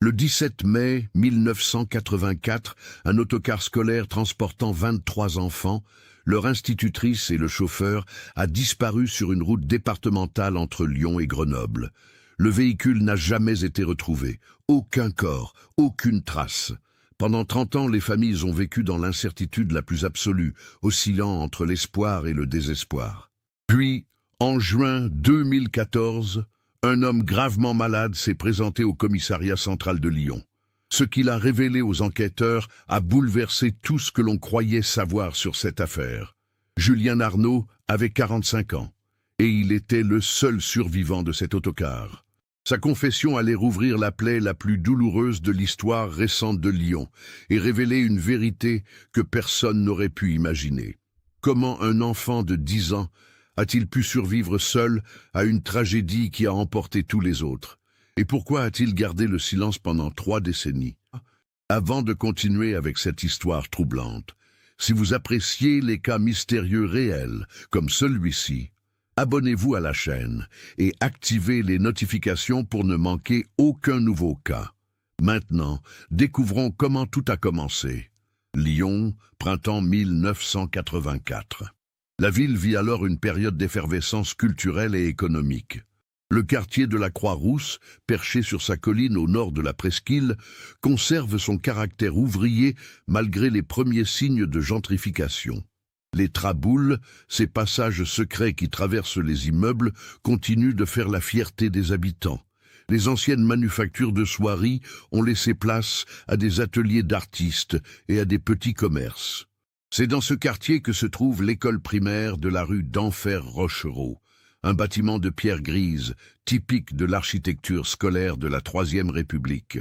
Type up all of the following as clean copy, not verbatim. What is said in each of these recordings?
Le 17 mai 1984, un autocar scolaire transportant 23 enfants, leur institutrice et le chauffeur, a disparu sur une route départementale entre Lyon et Grenoble. Le véhicule n'a jamais été retrouvé. Aucun corps, aucune trace. Pendant 30 ans, les familles ont vécu dans l'incertitude la plus absolue, oscillant entre l'espoir et le désespoir. Puis, en juin 2014, un homme gravement malade s'est présenté au commissariat central de Lyon. Ce qu'il a révélé aux enquêteurs a bouleversé tout ce que l'on croyait savoir sur cette affaire. Julien Arnaud avait 45 ans, et il était le seul survivant de cet autocar. Sa confession allait rouvrir la plaie la plus douloureuse de l'histoire récente de Lyon et révéler une vérité que personne n'aurait pu imaginer. Comment un enfant de 10 ans a-t-il pu survivre seul à une tragédie qui a emporté tous les autres? Et pourquoi a-t-il gardé le silence pendant 3 décennies? Avant de continuer avec cette histoire troublante, si vous appréciez les cas mystérieux réels comme celui-ci, abonnez-vous à la chaîne et activez les notifications pour ne manquer aucun nouveau cas. Maintenant, découvrons comment tout a commencé. Lyon, printemps 1984. La ville vit alors une période d'effervescence culturelle et économique. Le quartier de la Croix-Rousse, perché sur sa colline au nord de la presqu'île, conserve son caractère ouvrier malgré les premiers signes de gentrification. Les traboules, ces passages secrets qui traversent les immeubles, continuent de faire la fierté des habitants. Les anciennes manufactures de soieries ont laissé place à des ateliers d'artistes et à des petits commerces. C'est dans ce quartier que se trouve l'école primaire de la rue d'Enfer-Rochereau, un bâtiment de pierre grise, typique de l'architecture scolaire de la Troisième République.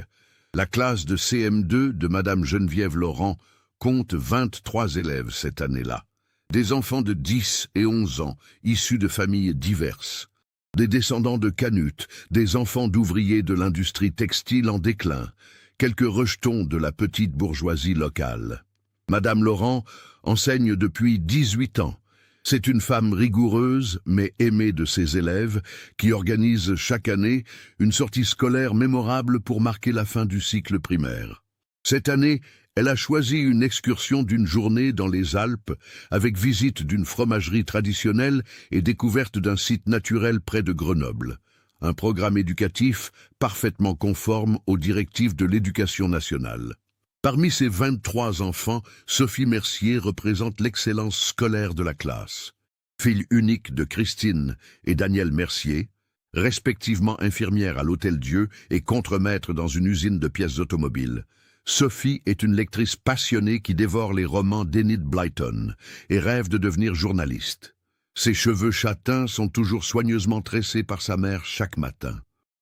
La classe de CM2 de Madame Geneviève Laurent compte 23 élèves cette année-là. Des enfants de 10 et 11 ans, issus de familles diverses. Des descendants de Canute, des enfants d'ouvriers de l'industrie textile en déclin, quelques rejetons de la petite bourgeoisie locale. Madame Laurent enseigne depuis 18 ans. C'est une femme rigoureuse, mais aimée de ses élèves, qui organise chaque année une sortie scolaire mémorable pour marquer la fin du cycle primaire. Cette année, elle a choisi une excursion d'une journée dans les Alpes, avec visite d'une fromagerie traditionnelle et découverte d'un site naturel près de Grenoble. Un programme éducatif parfaitement conforme aux directives de l'Éducation nationale. Parmi ces 23 enfants, Sophie Mercier représente l'excellence scolaire de la classe. Fille unique de Christine et Daniel Mercier, respectivement infirmière à l'Hôtel-Dieu et contremaître dans une usine de pièces automobiles, Sophie est une lectrice passionnée qui dévore les romans d'Enid Blyton et rêve de devenir journaliste. Ses cheveux châtains sont toujours soigneusement tressés par sa mère chaque matin.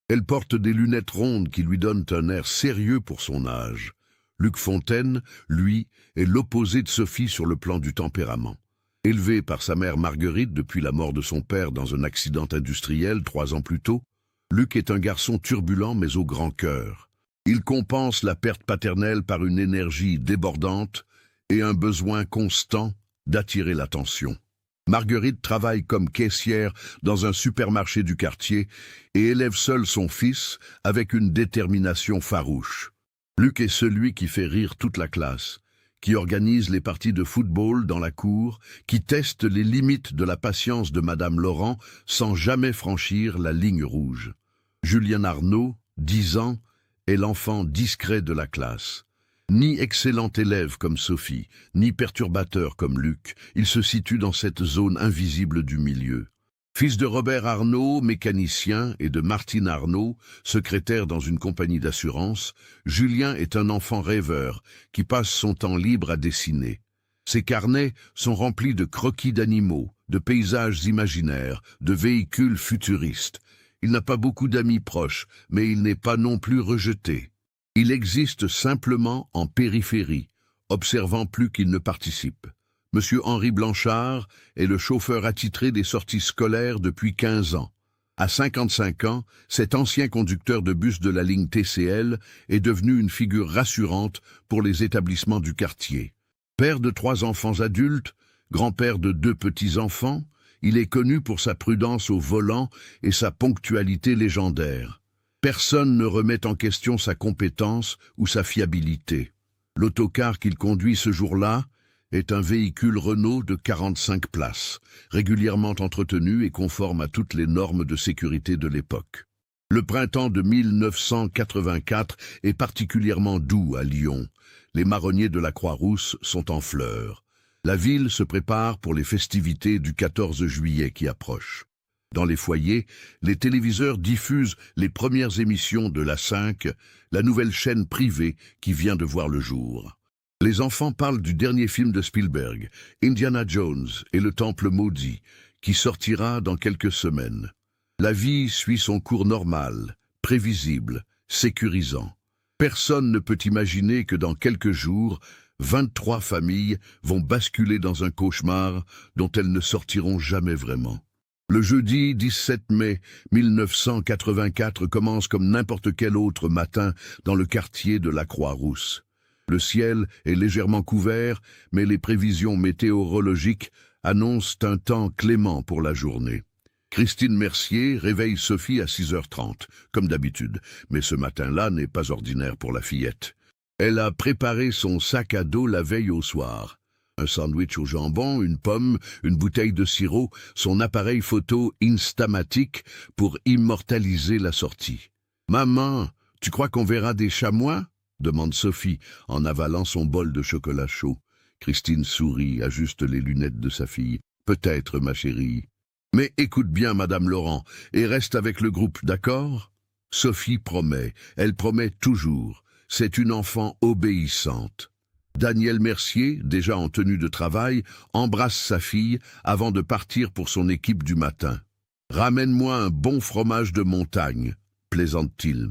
Elle porte des lunettes rondes qui lui donnent un air sérieux pour son âge. Luc Fontaine, lui, est l'opposé de Sophie sur le plan du tempérament. Élevé par sa mère Marguerite depuis la mort de son père dans un accident industriel 3 ans plus tôt, Luc est un garçon turbulent mais au grand cœur. Il compense la perte paternelle par une énergie débordante et un besoin constant d'attirer l'attention. Marguerite travaille comme caissière dans un supermarché du quartier et élève seule son fils avec une détermination farouche. Luc est celui qui fait rire toute la classe, qui organise les parties de football dans la cour, qui teste les limites de la patience de Madame Laurent sans jamais franchir la ligne rouge. Julien Arnaud, 10 ans, est l'enfant discret de la classe. Ni excellent élève comme Sophie, ni perturbateur comme Luc, il se situe dans cette zone invisible du milieu. Fils de Robert Arnaud, mécanicien, et de Martine Arnaud, secrétaire dans une compagnie d'assurance, Julien est un enfant rêveur qui passe son temps libre à dessiner. Ses carnets sont remplis de croquis d'animaux, de paysages imaginaires, de véhicules futuristes. Il n'a pas beaucoup d'amis proches, mais il n'est pas non plus rejeté. Il existe simplement en périphérie, observant plus qu'il ne participe. Monsieur Henri Blanchard est le chauffeur attitré des sorties scolaires depuis 15 ans. À 55 ans, cet ancien conducteur de bus de la ligne TCL est devenu une figure rassurante pour les établissements du quartier. Père de 3 enfants adultes, grand-père de 2 petits-enfants, il est connu pour sa prudence au volant et sa ponctualité légendaire. Personne ne remet en question sa compétence ou sa fiabilité. L'autocar qu'il conduit ce jour-là est un véhicule Renault de 45 places, régulièrement entretenu et conforme à toutes les normes de sécurité de l'époque. Le printemps de 1984 est particulièrement doux à Lyon. Les marronniers de la Croix-Rousse sont en fleurs. La ville se prépare pour les festivités du 14 juillet qui approchent. Dans les foyers, les téléviseurs diffusent les premières émissions de la 5, la nouvelle chaîne privée qui vient de voir le jour. Les enfants parlent du dernier film de Spielberg, Indiana Jones et le Temple maudit, qui sortira dans quelques semaines. La vie suit son cours normal, prévisible, sécurisant. Personne ne peut imaginer que dans quelques jours, 23 familles vont basculer dans un cauchemar dont elles ne sortiront jamais vraiment. Le jeudi 17 mai 1984 commence comme n'importe quel autre matin dans le quartier de la Croix-Rousse. Le ciel est légèrement couvert, mais les prévisions météorologiques annoncent un temps clément pour la journée. Christine Mercier réveille Sophie à 6h30, comme d'habitude, mais ce matin-là n'est pas ordinaire pour la fillette. Elle a préparé son sac à dos la veille au soir. Un sandwich au jambon, une pomme, une bouteille de sirop, son appareil photo Instamatic pour immortaliser la sortie. « Maman, tu crois qu'on verra des chamois ?» demande Sophie en avalant son bol de chocolat chaud. Christine sourit, ajuste les lunettes de sa fille. « Peut-être, ma chérie. Mais écoute bien, Madame Laurent, et reste avec le groupe, d'accord ?» Sophie promet, elle promet toujours. C'est une enfant obéissante. Daniel Mercier, déjà en tenue de travail, embrasse sa fille avant de partir pour son équipe du matin. « Ramène-moi un bon fromage de montagne », plaisante-t-il.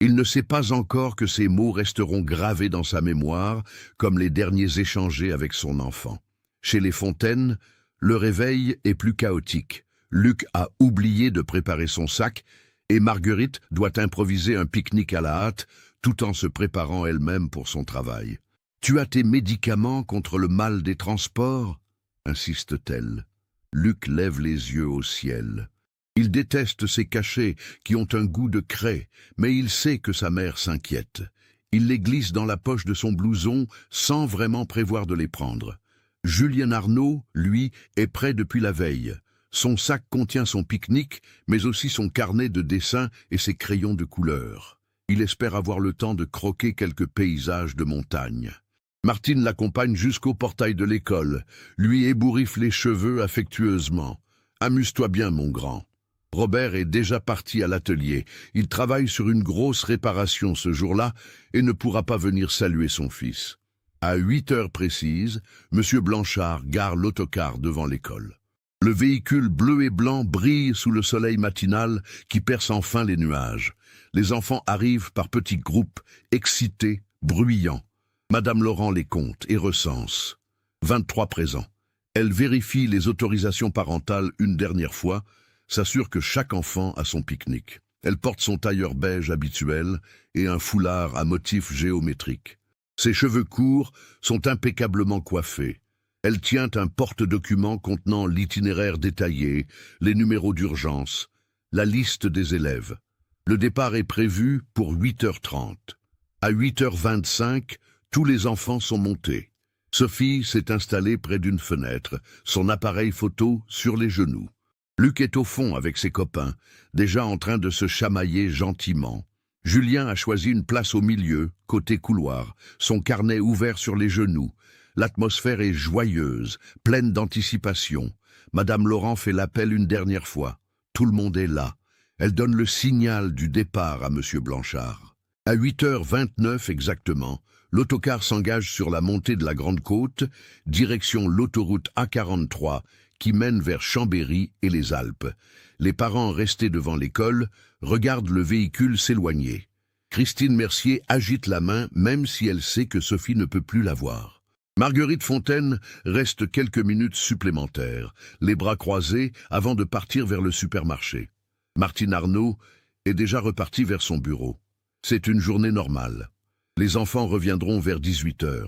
Il ne sait pas encore que ces mots resteront gravés dans sa mémoire, comme les derniers échangés avec son enfant. Chez les Fontaines, le réveil est plus chaotique. Luc a oublié de préparer son sac et Marguerite doit improviser un pique-nique à la hâte tout en se préparant elle-même pour son travail. « Tu as tes médicaments contre le mal des transports ?» insiste-t-elle. Luc lève les yeux au ciel. Il déteste ces cachets qui ont un goût de craie, mais il sait que sa mère s'inquiète. Il les glisse dans la poche de son blouson sans vraiment prévoir de les prendre. Julien Arnaud, lui, est prêt depuis la veille. Son sac contient son pique-nique, mais aussi son carnet de dessin et ses crayons de couleur. Il espère avoir le temps de croquer quelques paysages de montagne. Martine l'accompagne jusqu'au portail de l'école, lui ébouriffe les cheveux affectueusement. « Amuse-toi bien, mon grand. » Robert est déjà parti à l'atelier. Il travaille sur une grosse réparation ce jour-là et ne pourra pas venir saluer son fils. À 8 heures précises, M. Blanchard gare l'autocar devant l'école. Le véhicule bleu et blanc brille sous le soleil matinal qui perce enfin les nuages. Les enfants arrivent par petits groupes, excités, bruyants. Madame Laurent les compte et recense. 23 présents. Elle vérifie les autorisations parentales une dernière fois, s'assure que chaque enfant a son pique-nique. Elle porte son tailleur beige habituel et un foulard à motif géométrique. Ses cheveux courts sont impeccablement coiffés. Elle tient un porte-document contenant l'itinéraire détaillé, les numéros d'urgence, la liste des élèves. Le départ est prévu pour 8h30. À 8h25, tous les enfants sont montés. Sophie s'est installée près d'une fenêtre, son appareil photo sur les genoux. Luc est au fond avec ses copains, déjà en train de se chamailler gentiment. Julien a choisi une place au milieu, côté couloir, son carnet ouvert sur les genoux. L'atmosphère est joyeuse, pleine d'anticipation. Madame Laurent fait l'appel une dernière fois. Tout le monde est là. Elle donne le signal du départ à M. Blanchard. À 8h29 exactement, l'autocar s'engage sur la montée de la Grande Côte, direction l'autoroute A43, qui mène vers Chambéry et les Alpes. Les parents restés devant l'école regardent le véhicule s'éloigner. Christine Mercier agite la main, même si elle sait que Sophie ne peut plus la voir. Marguerite Fontaine reste quelques minutes supplémentaires, les bras croisés, avant de partir vers le supermarché. Martine Arnaud est déjà repartie vers son bureau. C'est une journée normale. Les enfants reviendront vers 18h.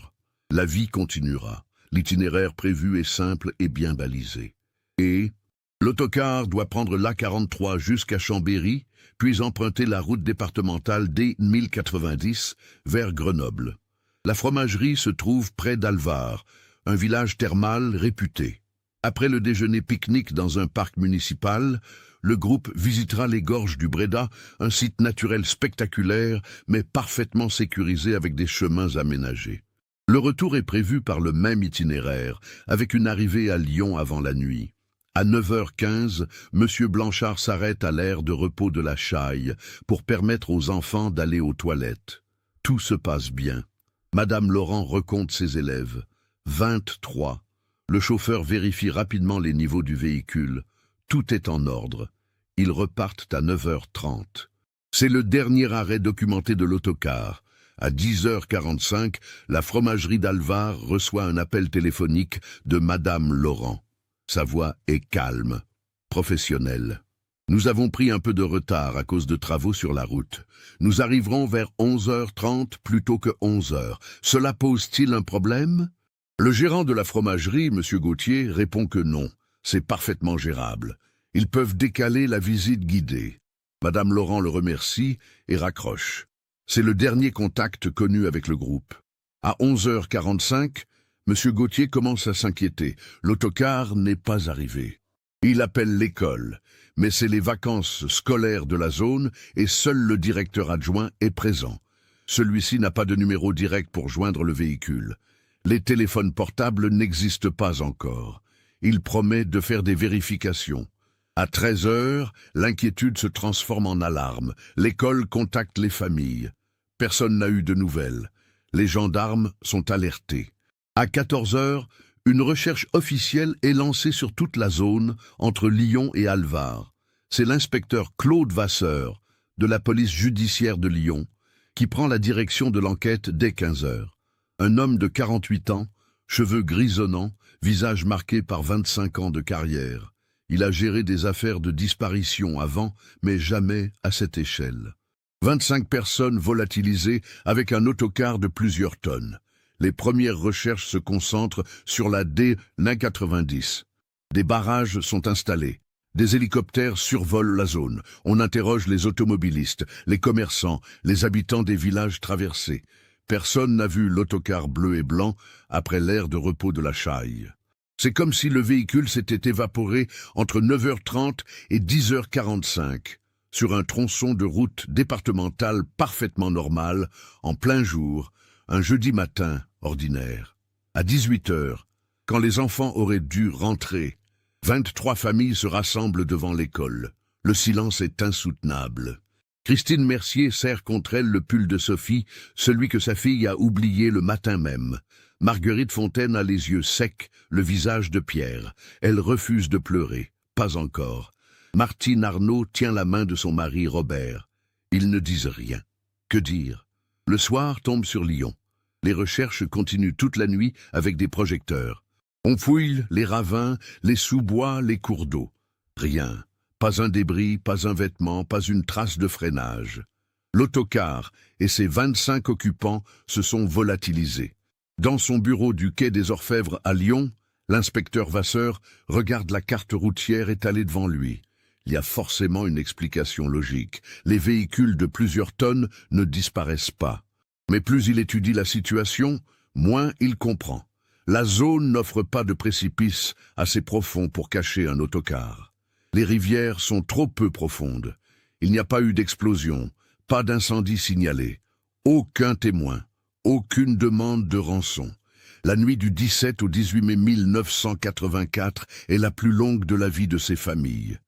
La vie continuera. L'itinéraire prévu est simple et bien balisé. Et l'autocar doit prendre l'A43 jusqu'à Chambéry, puis emprunter la route départementale D1090 vers Grenoble. La fromagerie se trouve près d'Alvar, un village thermal réputé. Après le déjeuner pique-nique dans un parc municipal, le groupe visitera les gorges du Bréda, un site naturel spectaculaire, mais parfaitement sécurisé avec des chemins aménagés. Le retour est prévu par le même itinéraire, avec une arrivée à Lyon avant la nuit. À 9h15, M. Blanchard s'arrête à l'aire de repos de la Chaille pour permettre aux enfants d'aller aux toilettes. Tout se passe bien. Madame Laurent recompte ses élèves. 23. Le chauffeur vérifie rapidement les niveaux du véhicule. Tout est en ordre. Ils repartent à 9h30. C'est le dernier arrêt documenté de l'autocar. À 10h45, la fromagerie d'Alvar reçoit un appel téléphonique de Madame Laurent. Sa voix est calme, professionnelle. Nous avons pris un peu de retard à cause de travaux sur la route. Nous arriverons vers 11h30 plutôt que 11h. Cela pose-t-il un problème? Le gérant de la fromagerie, M. Gauthier, répond que non. C'est parfaitement gérable. Ils peuvent décaler la visite guidée. Madame Laurent le remercie et raccroche. C'est le dernier contact connu avec le groupe. À 11h45, M. Gauthier commence à s'inquiéter. L'autocar n'est pas arrivé. Il appelle l'école, mais c'est les vacances scolaires de la zone et seul le directeur adjoint est présent. Celui-ci n'a pas de numéro direct pour joindre le véhicule. Les téléphones portables n'existent pas encore. Il promet de faire des vérifications. À 13h, l'inquiétude se transforme en alarme. L'école contacte les familles. Personne n'a eu de nouvelles. Les gendarmes sont alertés. À 14h, une recherche officielle est lancée sur toute la zone entre Lyon et Alvar. C'est l'inspecteur Claude Vasseur, de la police judiciaire de Lyon, qui prend la direction de l'enquête dès 15h. Un homme de 48 ans, cheveux grisonnants, visage marqué par 25 ans de carrière. Il a géré des affaires de disparition avant, mais jamais à cette échelle. 25 personnes volatilisées avec un autocar de plusieurs tonnes. Les premières recherches se concentrent sur la D1090. Des barrages sont installés. Des hélicoptères survolent la zone. On interroge les automobilistes, les commerçants, les habitants des villages traversés. Personne n'a vu l'autocar bleu et blanc après l'aire de repos de la Chaille. C'est comme si le véhicule s'était évaporé entre 9h30 et 10h45, sur un tronçon de route départementale parfaitement normal, en plein jour, un jeudi matin ordinaire. À 18h, quand les enfants auraient dû rentrer, 23 familles se rassemblent devant l'école. Le silence est insoutenable. Christine Mercier serre contre elle le pull de Sophie, celui que sa fille a oublié le matin même. Marguerite Fontaine a les yeux secs, le visage de pierre. Elle refuse de pleurer. Pas encore. Martine Arnaud tient la main de son mari Robert. Ils ne disent rien. Que dire? Le soir tombe sur Lyon. Les recherches continuent toute la nuit avec des projecteurs. On fouille les ravins, les sous-bois, les cours d'eau. Rien. Pas un débris, pas un vêtement, pas une trace de freinage. L'autocar et ses 25 occupants se sont volatilisés. Dans son bureau du quai des Orfèvres à Lyon, l'inspecteur Vasseur regarde la carte routière étalée devant lui. Il y a forcément une explication logique. Les véhicules de plusieurs tonnes ne disparaissent pas. Mais plus il étudie la situation, moins il comprend. La zone n'offre pas de précipice assez profond pour cacher un autocar. Les rivières sont trop peu profondes. Il n'y a pas eu d'explosion, pas d'incendie signalé. Aucun témoin, aucune demande de rançon. La nuit du 17 au 18 mai 1984 est la plus longue de la vie de ces familles.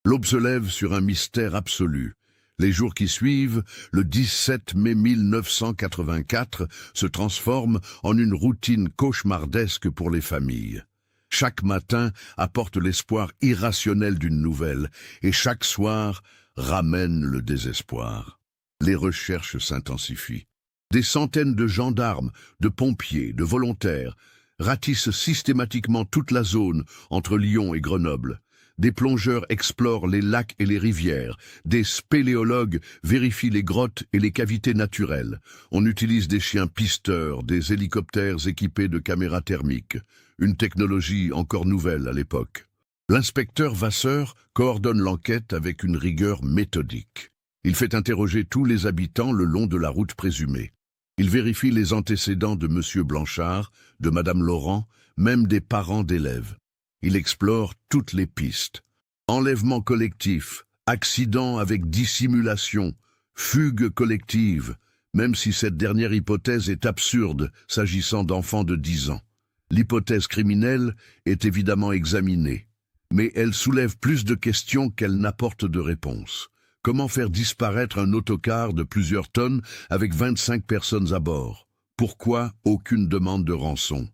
L'aube se lève sur un mystère absolu. Les jours qui suivent, le 17 mai 1984, se transforment en une routine cauchemardesque pour les familles. Chaque matin apporte l'espoir irrationnel d'une nouvelle, et chaque soir ramène le désespoir. Les recherches s'intensifient. Des centaines de gendarmes, de pompiers, de volontaires ratissent systématiquement toute la zone entre Lyon et Grenoble. Des plongeurs explorent les lacs et les rivières. Des spéléologues vérifient les grottes et les cavités naturelles. On utilise des chiens pisteurs, des hélicoptères équipés de caméras thermiques. Une technologie encore nouvelle à l'époque. L'inspecteur Vasseur coordonne l'enquête avec une rigueur méthodique. Il fait interroger tous les habitants le long de la route présumée. Il vérifie les antécédents de M. Blanchard, de Mme Laurent, même des parents d'élèves. Il explore toutes les pistes. Enlèvement collectif, accident avec dissimulation, fugue collective, même si cette dernière hypothèse est absurde s'agissant d'enfants de 10 ans. L'hypothèse criminelle est évidemment examinée, mais elle soulève plus de questions qu'elle n'apporte de réponses. Comment faire disparaître un autocar de plusieurs tonnes avec 25 personnes à bord? Pourquoi aucune demande de rançon?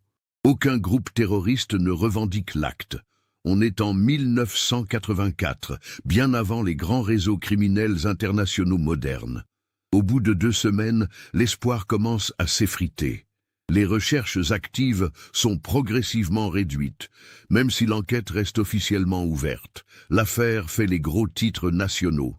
Aucun groupe terroriste ne revendique l'acte. On est en 1984, bien avant les grands réseaux criminels internationaux modernes. Au bout de 2 semaines, l'espoir commence à s'effriter. Les recherches actives sont progressivement réduites, même si l'enquête reste officiellement ouverte. L'affaire fait les gros titres nationaux.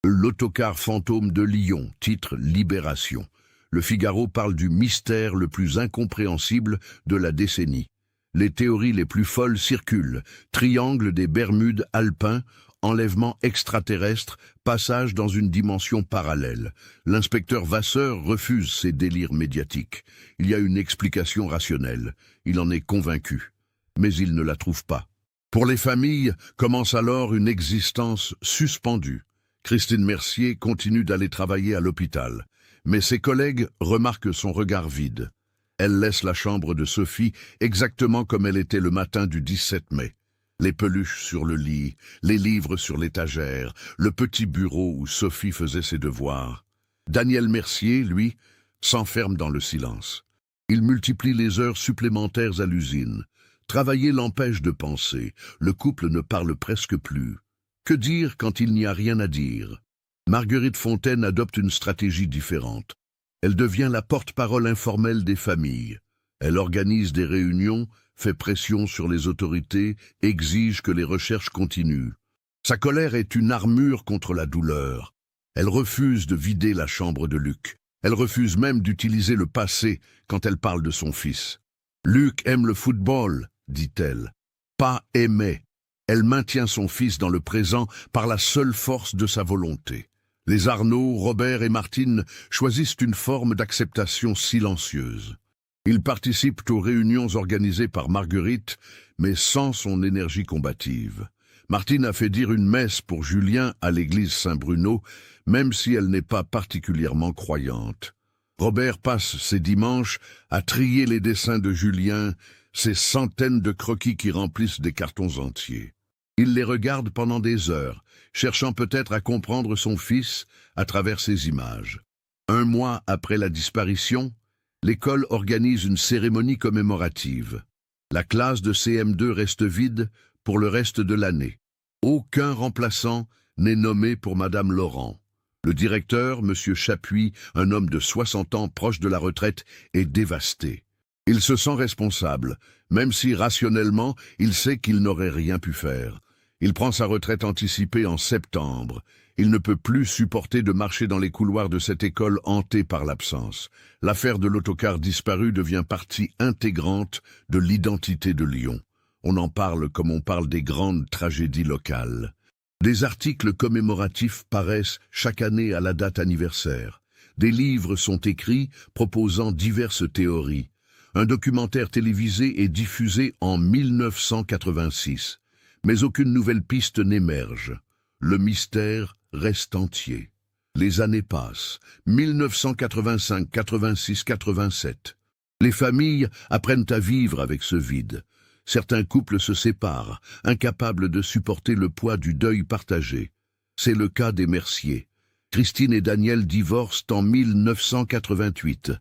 L'autocar fantôme de Lyon, titre Libération. Le Figaro parle du mystère le plus incompréhensible de la décennie. Les théories les plus folles circulent. Triangle des Bermudes alpins, enlèvement extraterrestre, passage dans une dimension parallèle. L'inspecteur Vasseur refuse ces délires médiatiques. Il y a une explication rationnelle. Il en est convaincu. Mais il ne la trouve pas. Pour les familles, commence alors une existence suspendue. Christine Mercier continue d'aller travailler à l'hôpital, mais ses collègues remarquent son regard vide. Elle laisse la chambre de Sophie exactement comme elle était le matin du 17 mai. Les peluches sur le lit, les livres sur l'étagère, le petit bureau où Sophie faisait ses devoirs. Daniel Mercier, lui, s'enferme dans le silence. Il multiplie les heures supplémentaires à l'usine. Travailler l'empêche de penser. Le couple ne parle presque plus. Que dire quand il n'y a rien à dire? Marguerite Fontaine adopte une stratégie différente. Elle devient la porte-parole informelle des familles. Elle organise des réunions, fait pression sur les autorités, exige que les recherches continuent. Sa colère est une armure contre la douleur. Elle refuse de vider la chambre de Luc. Elle refuse même d'utiliser le passé quand elle parle de son fils. Luc aime le football, dit-elle. Pas aimait. Elle maintient son fils dans le présent par la seule force de sa volonté. Les Arnaud, Robert et Martine choisissent une forme d'acceptation silencieuse. Ils participent aux réunions organisées par Marguerite, mais sans son énergie combative. Martine a fait dire une messe pour Julien à l'église Saint-Bruno, même si elle n'est pas particulièrement croyante. Robert passe ses dimanches à trier les dessins de Julien, ces centaines de croquis qui remplissent des cartons entiers. Il les regarde pendant des heures, cherchant peut-être à comprendre son fils à travers ces images. 1 mois après la disparition, l'école organise une cérémonie commémorative. La classe de CM2 reste vide pour le reste de l'année. Aucun remplaçant n'est nommé pour Madame Laurent. Le directeur, M. Chapuis, un homme de 60 ans proche de la retraite, est dévasté. Il se sent responsable, même si rationnellement, il sait qu'il n'aurait rien pu faire. Il prend sa retraite anticipée en septembre. Il ne peut plus supporter de marcher dans les couloirs de cette école hantée par l'absence. L'affaire de l'autocar disparu devient partie intégrante de l'identité de Lyon. On en parle comme on parle des grandes tragédies locales. Des articles commémoratifs paraissent chaque année à la date anniversaire. Des livres sont écrits proposant diverses théories. Un documentaire télévisé est diffusé en 1986. Mais aucune nouvelle piste n'émerge. Le mystère reste entier. Les années passent. 1985, 86, 87. Les familles apprennent à vivre avec ce vide. Certains couples se séparent, incapables de supporter le poids du deuil partagé. C'est le cas des Mercier. Christine et Daniel divorcent en 1988.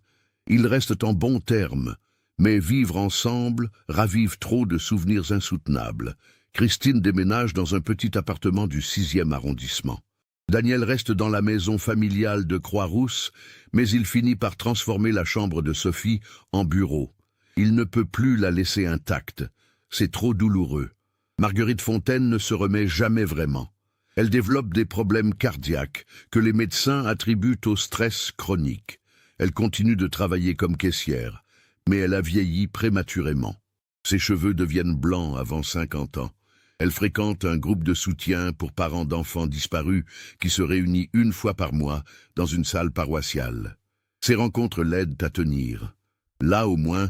Ils restent en bons termes, mais vivre ensemble ravive trop de souvenirs insoutenables. Christine déménage dans un petit appartement du 6e arrondissement. Daniel reste dans la maison familiale de Croix-Rousse, mais il finit par transformer la chambre de Sophie en bureau. Il ne peut plus la laisser intacte. C'est trop douloureux. Marguerite Fontaine ne se remet jamais vraiment. Elle développe des problèmes cardiaques que les médecins attribuent au stress chronique. Elle continue de travailler comme caissière, mais elle a vieilli prématurément. Ses cheveux deviennent blancs avant 50 ans. Elle fréquente un groupe de soutien pour parents d'enfants disparus qui se réunit une fois par mois dans une salle paroissiale. Ces rencontres l'aident à tenir. Là, au moins,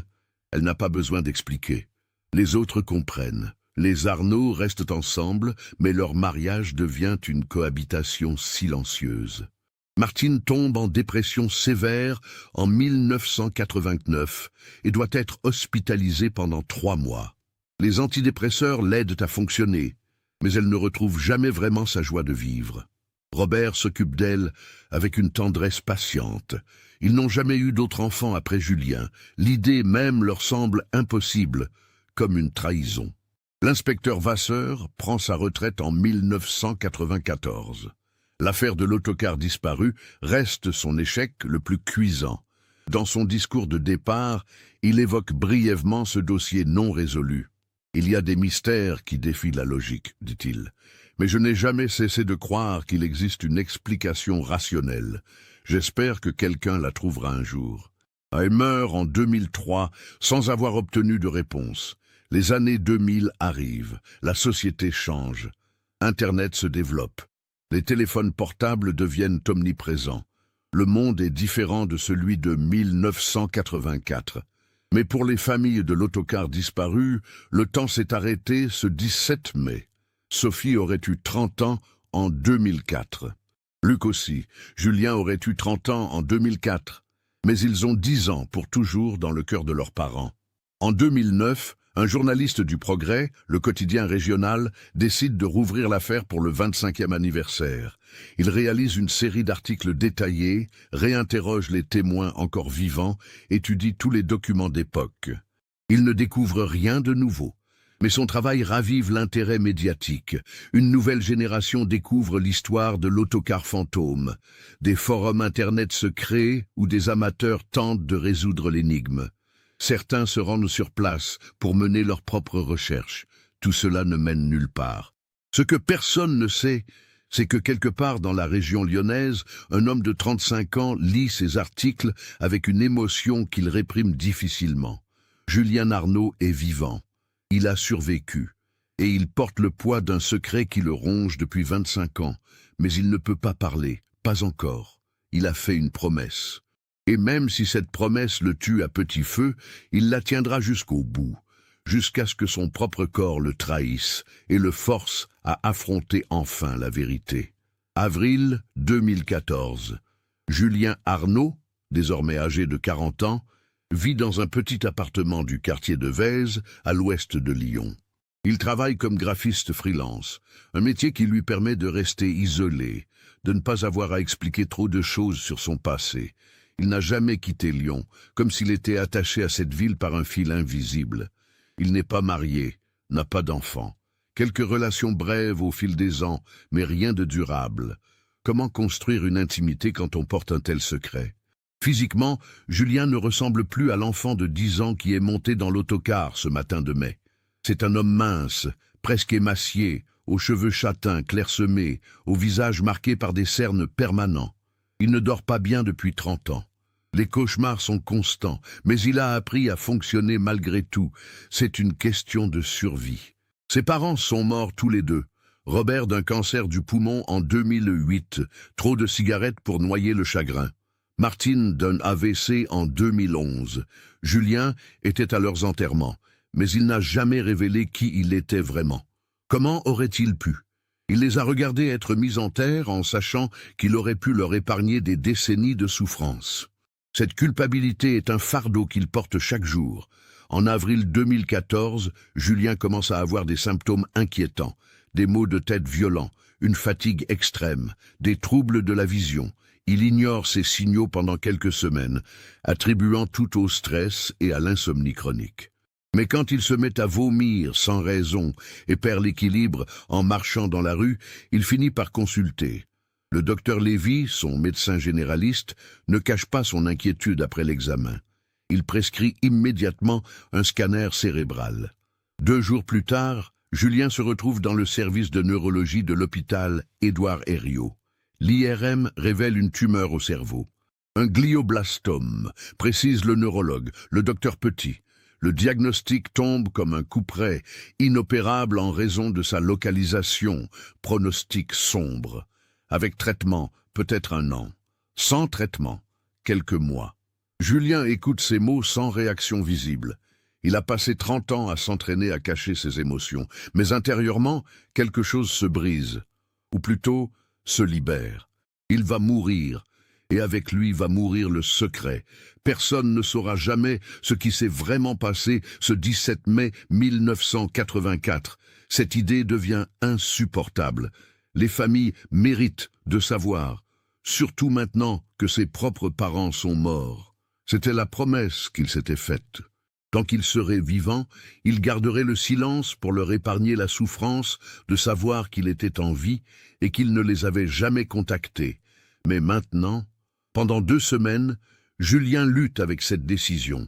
elle n'a pas besoin d'expliquer. Les autres comprennent. Les Arnaud restent ensemble, mais leur mariage devient une cohabitation silencieuse. Martine tombe en dépression sévère en 1989 et doit être hospitalisée pendant 3 mois. Les antidépresseurs l'aident à fonctionner, mais elle ne retrouve jamais vraiment sa joie de vivre. Robert s'occupe d'elle avec une tendresse patiente. Ils n'ont jamais eu d'autre enfant après Julien. L'idée même leur semble impossible, comme une trahison. L'inspecteur Vasseur prend sa retraite en 1994. L'affaire de l'autocar disparu reste son échec le plus cuisant. Dans son discours de départ, il évoque brièvement ce dossier non résolu. « Il y a des mystères qui défient la logique, dit-il. Mais je n'ai jamais cessé de croire qu'il existe une explication rationnelle. J'espère que quelqu'un la trouvera un jour. » Elle meurt en 2003 sans avoir obtenu de réponse. Les années 2000 arrivent, la société change. Internet se développe. Les téléphones portables deviennent omniprésents. Le monde est différent de celui de 1984. Mais pour les familles de l'autocar disparu, le temps s'est arrêté ce 17 mai. Sophie aurait eu 30 ans en 2004. Luc aussi. Julien aurait eu 30 ans en 2004. Mais ils ont 10 ans pour toujours dans le cœur de leurs parents. En 2009, un journaliste du Progrès, le quotidien régional, décide de rouvrir l'affaire pour le 25e anniversaire. Il réalise une série d'articles détaillés, réinterroge les témoins encore vivants, étudie tous les documents d'époque. Il ne découvre rien de nouveau, mais son travail ravive l'intérêt médiatique. Une nouvelle génération découvre l'histoire de l'autocar fantôme. Des forums internet se créent où des amateurs tentent de résoudre l'énigme. Certains se rendent sur place pour mener leurs propres recherches. Tout cela ne mène nulle part. Ce que personne ne sait, c'est que quelque part dans la région lyonnaise, un homme de 35 ans lit ces articles avec une émotion qu'il réprime difficilement. Julien Arnaud est vivant. Il a survécu. Et il porte le poids d'un secret qui le ronge depuis 25 ans. Mais il ne peut pas parler, pas encore. Il a fait une promesse. Et même si cette promesse le tue à petit feu, il la tiendra jusqu'au bout, jusqu'à ce que son propre corps le trahisse et le force à affronter enfin la vérité. Avril 2014. Julien Arnaud, désormais âgé de 40 ans, vit dans un petit appartement du quartier de Vaise, à l'ouest de Lyon. Il travaille comme graphiste freelance, un métier qui lui permet de rester isolé, de ne pas avoir à expliquer trop de choses sur son passé. Il n'a jamais quitté Lyon, comme s'il était attaché à cette ville par un fil invisible. Il n'est pas marié, n'a pas d'enfant. Quelques relations brèves au fil des ans, mais rien de durable. Comment construire une intimité quand on porte un tel secret? Physiquement, Julien ne ressemble plus à l'enfant de 10 ans qui est monté dans l'autocar ce matin de mai. C'est un homme mince, presque émacié, aux cheveux châtains clairsemés, au visage marqué par des cernes permanents. Il ne dort pas bien depuis 30 ans. Les cauchemars sont constants, mais il a appris à fonctionner malgré tout. C'est une question de survie. Ses parents sont morts tous les deux. Robert d'un cancer du poumon en 2008, trop de cigarettes pour noyer le chagrin. Martine d'un AVC en 2011. Julien était à leurs enterrements, mais il n'a jamais révélé qui il était vraiment. Comment aurait-il pu? Il les a regardés être mis en terre en sachant qu'il aurait pu leur épargner des décennies de souffrance. Cette culpabilité est un fardeau qu'il porte chaque jour. En avril 2014, Julien commence à avoir des symptômes inquiétants, des maux de tête violents, une fatigue extrême, des troubles de la vision. Il ignore ces signaux pendant quelques semaines, attribuant tout au stress et à l'insomnie chronique. Mais quand il se met à vomir sans raison et perd l'équilibre en marchant dans la rue, il finit par consulter. Le docteur Lévy, son médecin généraliste, ne cache pas son inquiétude après l'examen. Il prescrit immédiatement un scanner cérébral. 2 jours plus tard, Julien se retrouve dans le service de neurologie de l'hôpital Édouard Herriot. L'IRM révèle une tumeur au cerveau. Un glioblastome, précise le neurologue, le docteur Petit. Le diagnostic tombe comme un couperet, inopérable en raison de sa localisation, pronostic sombre. Avec traitement, peut-être 1 an. Sans traitement, quelques mois. Julien écoute ces mots sans réaction visible. Il a passé 30 ans à s'entraîner à cacher ses émotions, mais intérieurement, quelque chose se brise, ou plutôt se libère. Il va mourir, et avec lui va mourir le secret. Personne ne saura jamais ce qui s'est vraiment passé ce 17 mai 1984. Cette idée devient insupportable. Les familles méritent de savoir, surtout maintenant que ses propres parents sont morts. C'était la promesse qu'il s'était faite. Tant qu'il serait vivant, il garderait le silence pour leur épargner la souffrance de savoir qu'il était en vie et qu'il ne les avait jamais contactés. Mais maintenant, pendant 2 semaines, Julien lutte avec cette décision.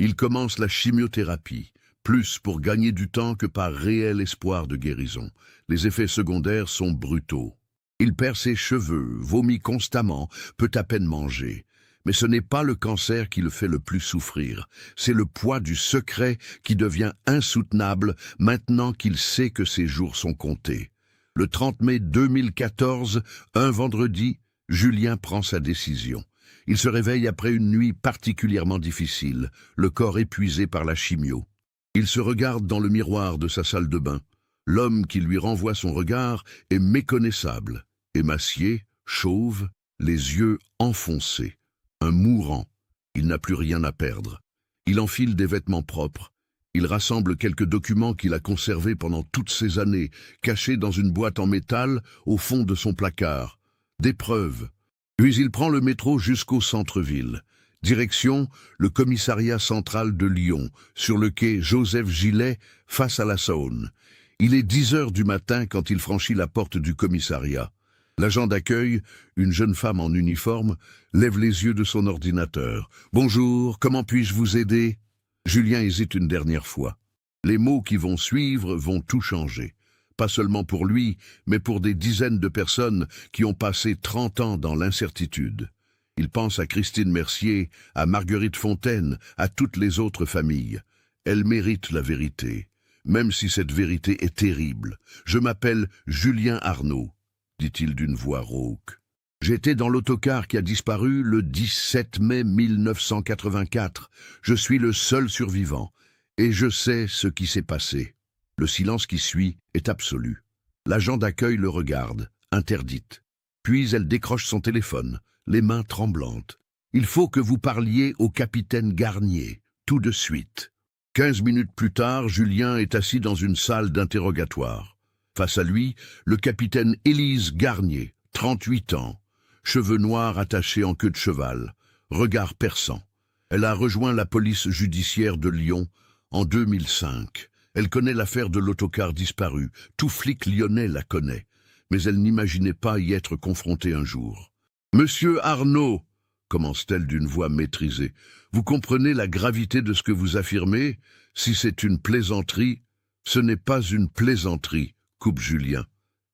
Il commence la chimiothérapie, plus pour gagner du temps que par réel espoir de guérison. Les effets secondaires sont brutaux. Il perd ses cheveux, vomit constamment, peut à peine manger. Mais ce n'est pas le cancer qui le fait le plus souffrir. C'est le poids du secret qui devient insoutenable maintenant qu'il sait que ses jours sont comptés. Le 30 mai 2014, un vendredi, Julien prend sa décision. Il se réveille après une nuit particulièrement difficile, le corps épuisé par la chimio. Il se regarde dans le miroir de sa salle de bain. L'homme qui lui renvoie son regard est méconnaissable, émacié, chauve, les yeux enfoncés. Un mourant. Il n'a plus rien à perdre. Il enfile des vêtements propres. Il rassemble quelques documents qu'il a conservés pendant toutes ces années, cachés dans une boîte en métal au fond de son placard. Des preuves. Puis il prend le métro jusqu'au centre-ville. Direction le commissariat central de Lyon, sur le quai Joseph Gillet, face à la Saône. Il est 10 heures du matin quand il franchit la porte du commissariat. L'agent d'accueil, une jeune femme en uniforme, lève les yeux de son ordinateur. « Bonjour, comment puis-je vous aider ?» Julien hésite une dernière fois. Les mots qui vont suivre vont tout changer. Pas seulement pour lui, mais pour des dizaines de personnes qui ont passé 30 ans dans l'incertitude. Il pense à Christine Mercier, à Marguerite Fontaine, à toutes les autres familles. Elles méritent la vérité, même si cette vérité est terrible. « Je m'appelle Julien Arnaud », dit-il d'une voix rauque. J'étais dans l'autocar qui a disparu le 17 mai 1984. Je suis le seul survivant, et je sais ce qui s'est passé. Le silence qui suit est absolu. L'agent d'accueil le regarde, interdite. Puis elle décroche son téléphone, les mains tremblantes. Il faut que vous parliez au capitaine Garnier, tout de suite. 15 minutes plus tard, Julien est assis dans une salle d'interrogatoire. Face à lui, le capitaine Élise Garnier, 38 ans, cheveux noirs attachés en queue de cheval, regard perçant. Elle a rejoint la police judiciaire de Lyon en 2005. Elle connaît l'affaire de l'autocar disparu, tout flic lyonnais la connaît, mais elle n'imaginait pas y être confrontée un jour. « Monsieur Arnaud !» commence-t-elle d'une voix maîtrisée. « Vous comprenez la gravité de ce que vous affirmez? Si c'est une plaisanterie, ce n'est pas une plaisanterie. » coupe Julien.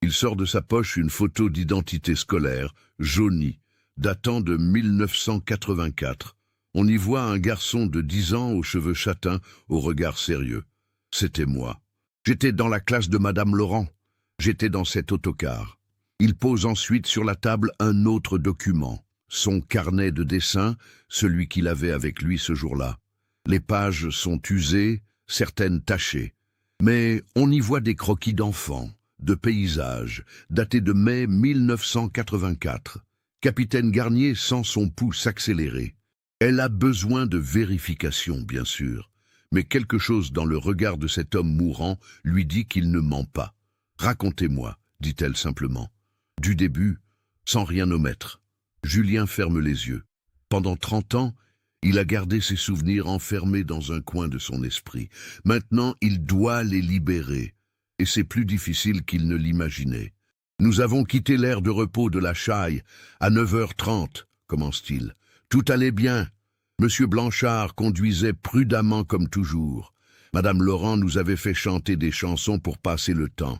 Il sort de sa poche une photo d'identité scolaire, jaunie, datant de 1984. On y voit un garçon de 10 ans aux cheveux châtains, au regard sérieux. C'était moi. J'étais dans la classe de Madame Laurent. J'étais dans cet autocar. Il pose ensuite sur la table un autre document, son carnet de dessin, celui qu'il avait avec lui ce jour-là. Les pages sont usées, certaines tachées. Mais on y voit des croquis d'enfants, de paysages, datés de mai 1984. Capitaine Garnier sent son pouls s'accélérer. Elle a besoin de vérification, bien sûr, mais quelque chose dans le regard de cet homme mourant lui dit qu'il ne ment pas. « Racontez-moi », dit-elle simplement. Du début, sans rien omettre. Julien ferme les yeux. Pendant 30 ans, il a gardé ses souvenirs enfermés dans un coin de son esprit. Maintenant, il doit les libérer, et c'est plus difficile qu'il ne l'imaginait. « Nous avons quitté l'aire de repos de la Chaille à 9h30, commence-t-il. Tout allait bien. Monsieur Blanchard conduisait prudemment comme toujours. Madame Laurent nous avait fait chanter des chansons pour passer le temps.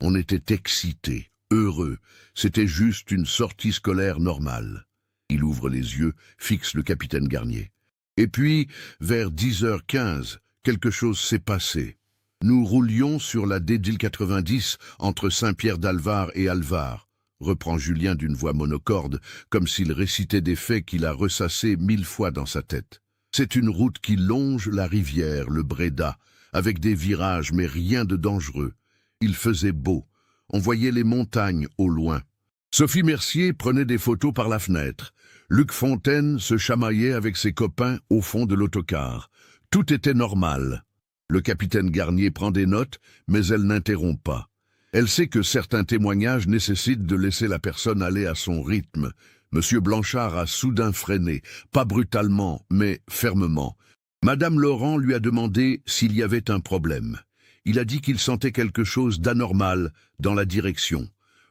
On était excités, heureux. C'était juste une sortie scolaire normale. » Il ouvre les yeux, fixe le capitaine Garnier. Et puis, vers 10h15, quelque chose s'est passé. Nous roulions sur la D1090 entre Saint-Pierre-d'Alvar et Alvar, reprend Julien d'une voix monocorde, comme s'il récitait des faits qu'il a ressassés 1000 fois dans sa tête. C'est une route qui longe la rivière, le Bréda, avec des virages mais rien de dangereux. Il faisait beau, on voyait les montagnes au loin. Sophie Mercier prenait des photos par la fenêtre. Luc Fontaine se chamaillait avec ses copains au fond de l'autocar. Tout était normal. Le capitaine Garnier prend des notes, mais elle n'interrompt pas. Elle sait que certains témoignages nécessitent de laisser la personne aller à son rythme. Monsieur Blanchard a soudain freiné, pas brutalement, mais fermement. Madame Laurent lui a demandé s'il y avait un problème. Il a dit qu'il sentait quelque chose d'anormal dans la direction.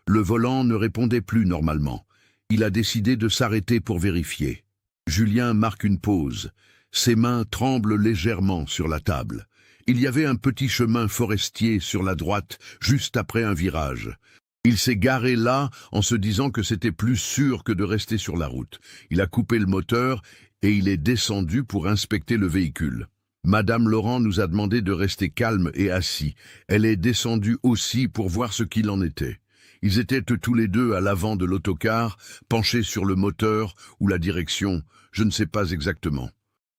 Le volant ne répondait plus normalement. Il a décidé de s'arrêter pour vérifier. Julien marque une pause. Ses mains tremblent légèrement sur la table. Il y avait un petit chemin forestier sur la droite, juste après un virage. Il s'est garé là en se disant que c'était plus sûr que de rester sur la route. Il a coupé le moteur et il est descendu pour inspecter le véhicule. Madame Laurent nous a demandé de rester calme et assis. Elle est descendue aussi pour voir ce qu'il en était. Ils étaient tous les deux à l'avant de l'autocar, penchés sur le moteur ou la direction, je ne sais pas exactement.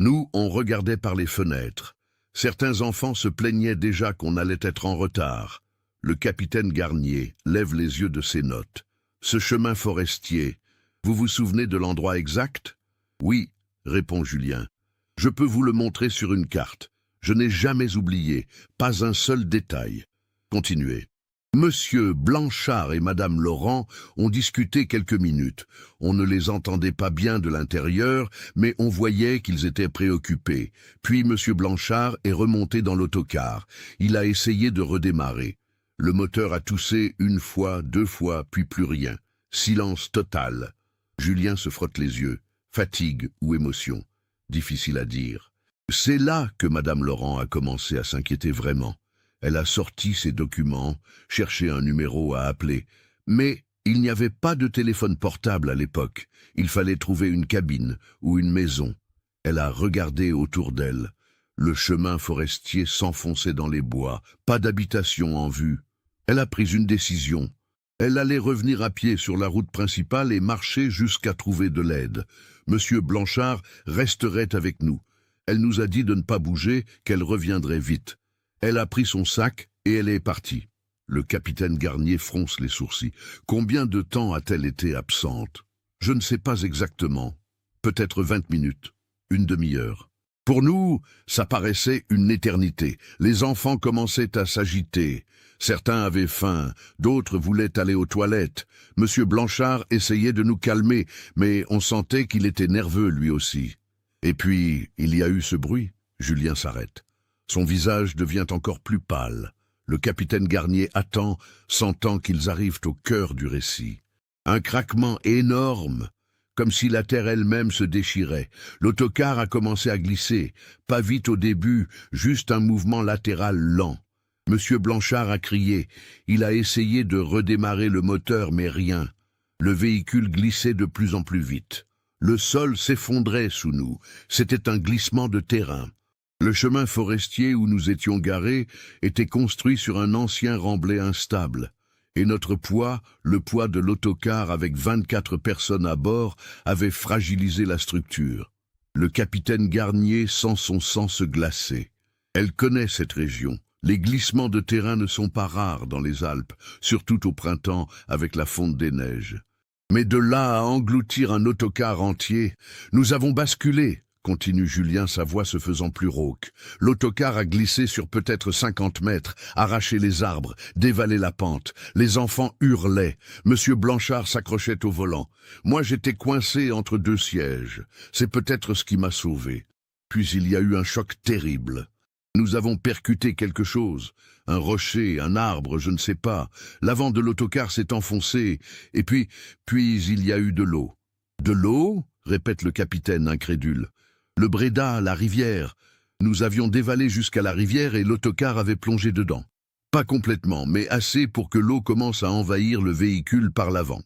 Nous, on regardait par les fenêtres. Certains enfants se plaignaient déjà qu'on allait être en retard. Le capitaine Garnier lève les yeux de ses notes. Ce chemin forestier, vous vous souvenez de l'endroit exact? Oui, répond Julien. Je peux vous le montrer sur une carte. Je n'ai jamais oublié, pas un seul détail. Continuez. Monsieur Blanchard et Madame Laurent ont discuté quelques minutes. On ne les entendait pas bien de l'intérieur, mais on voyait qu'ils étaient préoccupés. Puis Monsieur Blanchard est remonté dans l'autocar. Il a essayé de redémarrer. Le moteur a toussé une fois, 2 fois, puis plus rien. Silence total. Julien se frotte les yeux. Fatigue ou émotion. Difficile à dire. C'est là que Madame Laurent a commencé à s'inquiéter vraiment. Elle a sorti ses documents, cherché un numéro à appeler. Mais il n'y avait pas de téléphone portable à l'époque. Il fallait trouver une cabine ou une maison. Elle a regardé autour d'elle. Le chemin forestier s'enfonçait dans les bois, pas d'habitation en vue. Elle a pris une décision. Elle allait revenir à pied sur la route principale et marcher jusqu'à trouver de l'aide. Monsieur Blanchard resterait avec nous. Elle nous a dit de ne pas bouger, qu'elle reviendrait vite. Elle a pris son sac et elle est partie. Le capitaine Garnier fronce les sourcils. Combien de temps a-t-elle été absente? Je ne sais pas exactement. Peut-être 20 minutes, une demi-heure. Pour nous, ça paraissait une éternité. Les enfants commençaient à s'agiter. Certains avaient faim, d'autres voulaient aller aux toilettes. Monsieur Blanchard essayait de nous calmer, mais on sentait qu'il était nerveux lui aussi. Et puis, il y a eu ce bruit. Julien s'arrête. Son visage devient encore plus pâle. Le capitaine Garnier attend, sentant qu'ils arrivent au cœur du récit. Un craquement énorme, comme si la terre elle-même se déchirait. L'autocar a commencé à glisser, pas vite au début, juste un mouvement latéral lent. Monsieur Blanchard a crié. Il a essayé de redémarrer le moteur, mais rien. Le véhicule glissait de plus en plus vite. Le sol s'effondrait sous nous. C'était un glissement de terrain. Le chemin forestier où nous étions garés était construit sur un ancien remblai instable, et notre poids, le poids de l'autocar avec 24 personnes à bord, avait fragilisé la structure. Le capitaine Garnier sent son sang se glacer. Elle connaît cette région. Les glissements de terrain ne sont pas rares dans les Alpes, surtout au printemps avec la fonte des neiges. Mais de là à engloutir un autocar entier, nous avons basculé. Continue Julien, sa voix se faisant plus rauque. L'autocar a glissé sur peut-être 50 mètres, arraché les arbres, dévalé la pente. Les enfants hurlaient. Monsieur Blanchard s'accrochait au volant. Moi, j'étais coincé entre 2 sièges. C'est peut-être ce qui m'a sauvé. Puis il y a eu un choc terrible. Nous avons percuté quelque chose. Un rocher, un arbre, je ne sais pas. L'avant de l'autocar s'est enfoncé. Et puis il y a eu de l'eau. De l'eau? Répète le capitaine incrédule. Le Bréda, la rivière. Nous avions dévalé jusqu'à la rivière et l'autocar avait plongé dedans. Pas complètement, mais assez pour que l'eau commence à envahir le véhicule par l'avant.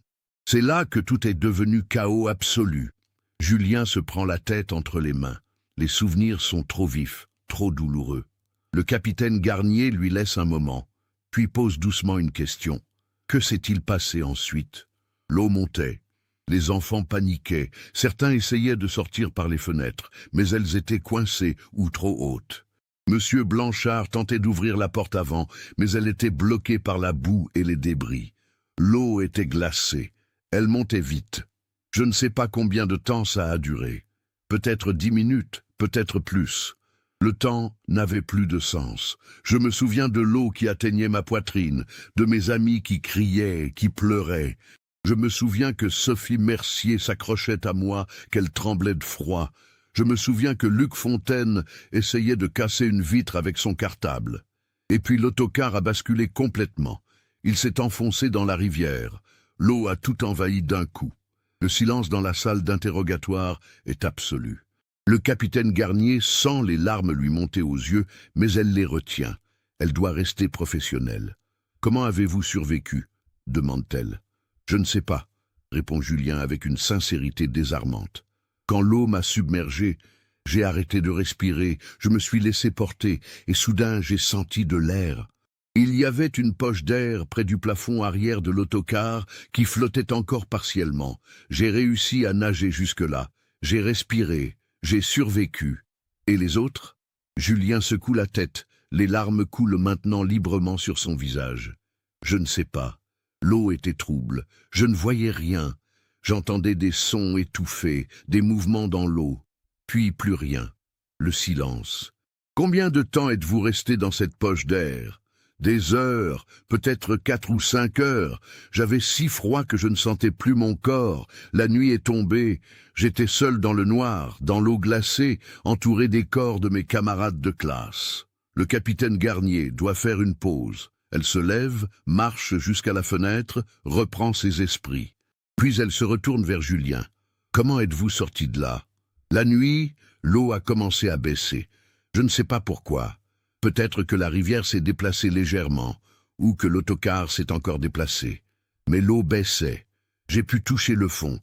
C'est là que tout est devenu chaos absolu. Julien se prend la tête entre les mains. Les souvenirs sont trop vifs, trop douloureux. Le capitaine Garnier lui laisse un moment, puis pose doucement une question. Que s'est-il passé ensuite? L'eau montait. Les enfants paniquaient. Certains essayaient de sortir par les fenêtres, mais elles étaient coincées ou trop hautes. Monsieur Blanchard tentait d'ouvrir la porte avant, mais elle était bloquée par la boue et les débris. L'eau était glacée. Elle montait vite. Je ne sais pas combien de temps ça a duré. Peut-être 10 minutes, peut-être plus. Le temps n'avait plus de sens. Je me souviens de l'eau qui atteignait ma poitrine, de mes amis qui criaient, qui pleuraient. Je me souviens que Sophie Mercier s'accrochait à moi, qu'elle tremblait de froid. Je me souviens que Luc Fontaine essayait de casser une vitre avec son cartable. Et puis l'autocar a basculé complètement. Il s'est enfoncé dans la rivière. L'eau a tout envahi d'un coup. Le silence dans la salle d'interrogatoire est absolu. Le capitaine Garnier sent les larmes lui monter aux yeux, mais elle les retient. Elle doit rester professionnelle. « Comment avez-vous survécu ?» demande-t-elle. « Je ne sais pas », répond Julien avec une sincérité désarmante. « Quand l'eau m'a submergé, j'ai arrêté de respirer, je me suis laissé porter, et soudain j'ai senti de l'air. Il y avait une poche d'air près du plafond arrière de l'autocar qui flottait encore partiellement. J'ai réussi à nager jusque-là. J'ai respiré, j'ai survécu. Et les autres ? » Julien secoue la tête, les larmes coulent maintenant librement sur son visage. « Je ne sais pas. L'eau était trouble, je ne voyais rien. J'entendais des sons étouffés, des mouvements dans l'eau. Puis plus rien. Le silence. Combien de temps êtes-vous resté dans cette poche d'air ? Des heures, peut-être 4 ou 5 heures. J'avais si froid que je ne sentais plus mon corps. La nuit est tombée. J'étais seul dans le noir, dans l'eau glacée, entouré des corps de mes camarades de classe. Le capitaine Garnier doit faire une pause. Elle se lève, marche jusqu'à la fenêtre, reprend ses esprits. Puis elle se retourne vers Julien. « Comment êtes-vous sorti de là ?» La nuit, l'eau a commencé à baisser. Je ne sais pas pourquoi. Peut-être que la rivière s'est déplacée légèrement, ou que l'autocar s'est encore déplacé. Mais l'eau baissait. J'ai pu toucher le fond.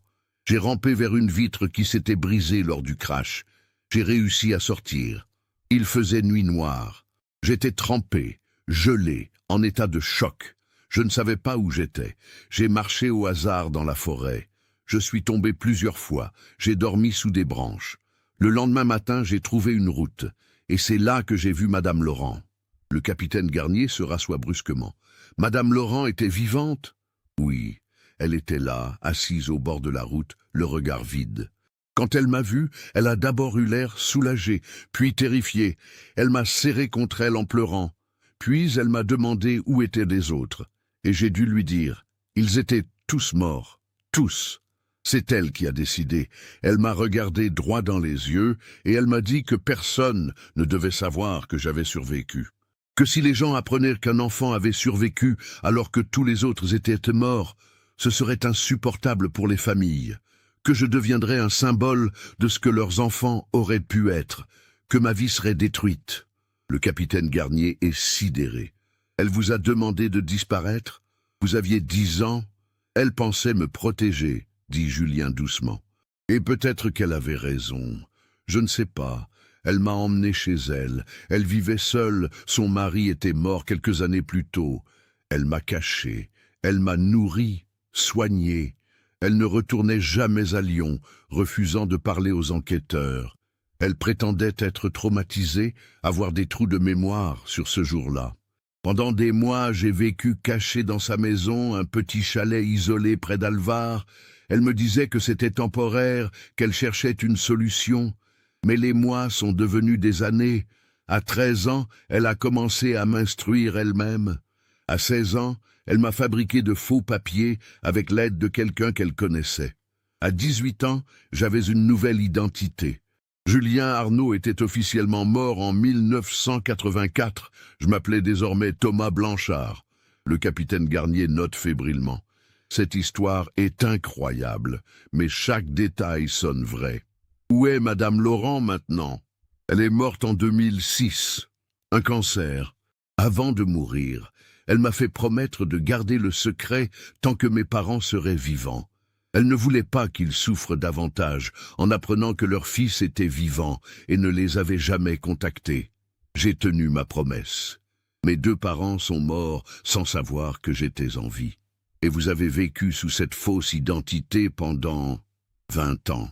J'ai rampé vers une vitre qui s'était brisée lors du crash. J'ai réussi à sortir. Il faisait nuit noire. J'étais trempé, gelé, en état de choc. Je ne savais pas où j'étais. J'ai marché au hasard dans la forêt. Je suis tombé plusieurs fois. J'ai dormi sous des branches. Le lendemain matin, j'ai trouvé une route. Et c'est là que j'ai vu Madame Laurent. Le capitaine Garnier se rassoit brusquement. Madame Laurent était vivante? Oui, elle était là, assise au bord de la route, le regard vide. Quand elle m'a vu, elle a d'abord eu l'air soulagée, puis terrifiée. Elle m'a serré contre elle en pleurant. Puis elle m'a demandé où étaient les autres. Et j'ai dû lui dire, ils étaient tous morts, tous. C'est elle qui a décidé. Elle m'a regardé droit dans les yeux et elle m'a dit que personne ne devait savoir que j'avais survécu. Que si les gens apprenaient qu'un enfant avait survécu alors que tous les autres étaient morts, ce serait insupportable pour les familles. Que je deviendrais un symbole de ce que leurs enfants auraient pu être. Que ma vie serait détruite. Le capitaine Garnier est sidéré. Elle vous a demandé de disparaître? Vous aviez 10 ans? Elle pensait me protéger, dit Julien doucement. Et peut-être qu'elle avait raison. Je ne sais pas. Elle m'a emmené chez elle. Elle vivait seule. Son mari était mort quelques années plus tôt. Elle m'a caché. Elle m'a nourri, soigné. Elle ne retournait jamais à Lyon, refusant de parler aux enquêteurs. Elle prétendait être traumatisée, avoir des trous de mémoire sur ce jour-là. Pendant des mois, j'ai vécu caché dans sa maison, un petit chalet isolé près d'Alvar. Elle me disait que c'était temporaire, qu'elle cherchait une solution. Mais les mois sont devenus des années. À 13 ans, elle a commencé à m'instruire elle-même. À 16 ans, elle m'a fabriqué de faux papiers avec l'aide de quelqu'un qu'elle connaissait. À 18 ans, j'avais une nouvelle identité. Julien Arnaud était officiellement mort en 1984. Je m'appelais désormais Thomas Blanchard. Le capitaine Garnier note fébrilement. Cette histoire est incroyable, mais chaque détail sonne vrai. Où est Madame Laurent maintenant? Elle est morte en 2006. Un cancer. Avant de mourir, elle m'a fait promettre de garder le secret tant que mes parents seraient vivants. Elle ne voulait pas qu'ils souffrent davantage en apprenant que leur fils était vivant et ne les avait jamais contactés. J'ai tenu ma promesse. Mes 2 parents sont morts sans savoir que j'étais en vie. Et vous avez vécu sous cette fausse identité pendant 20 ans.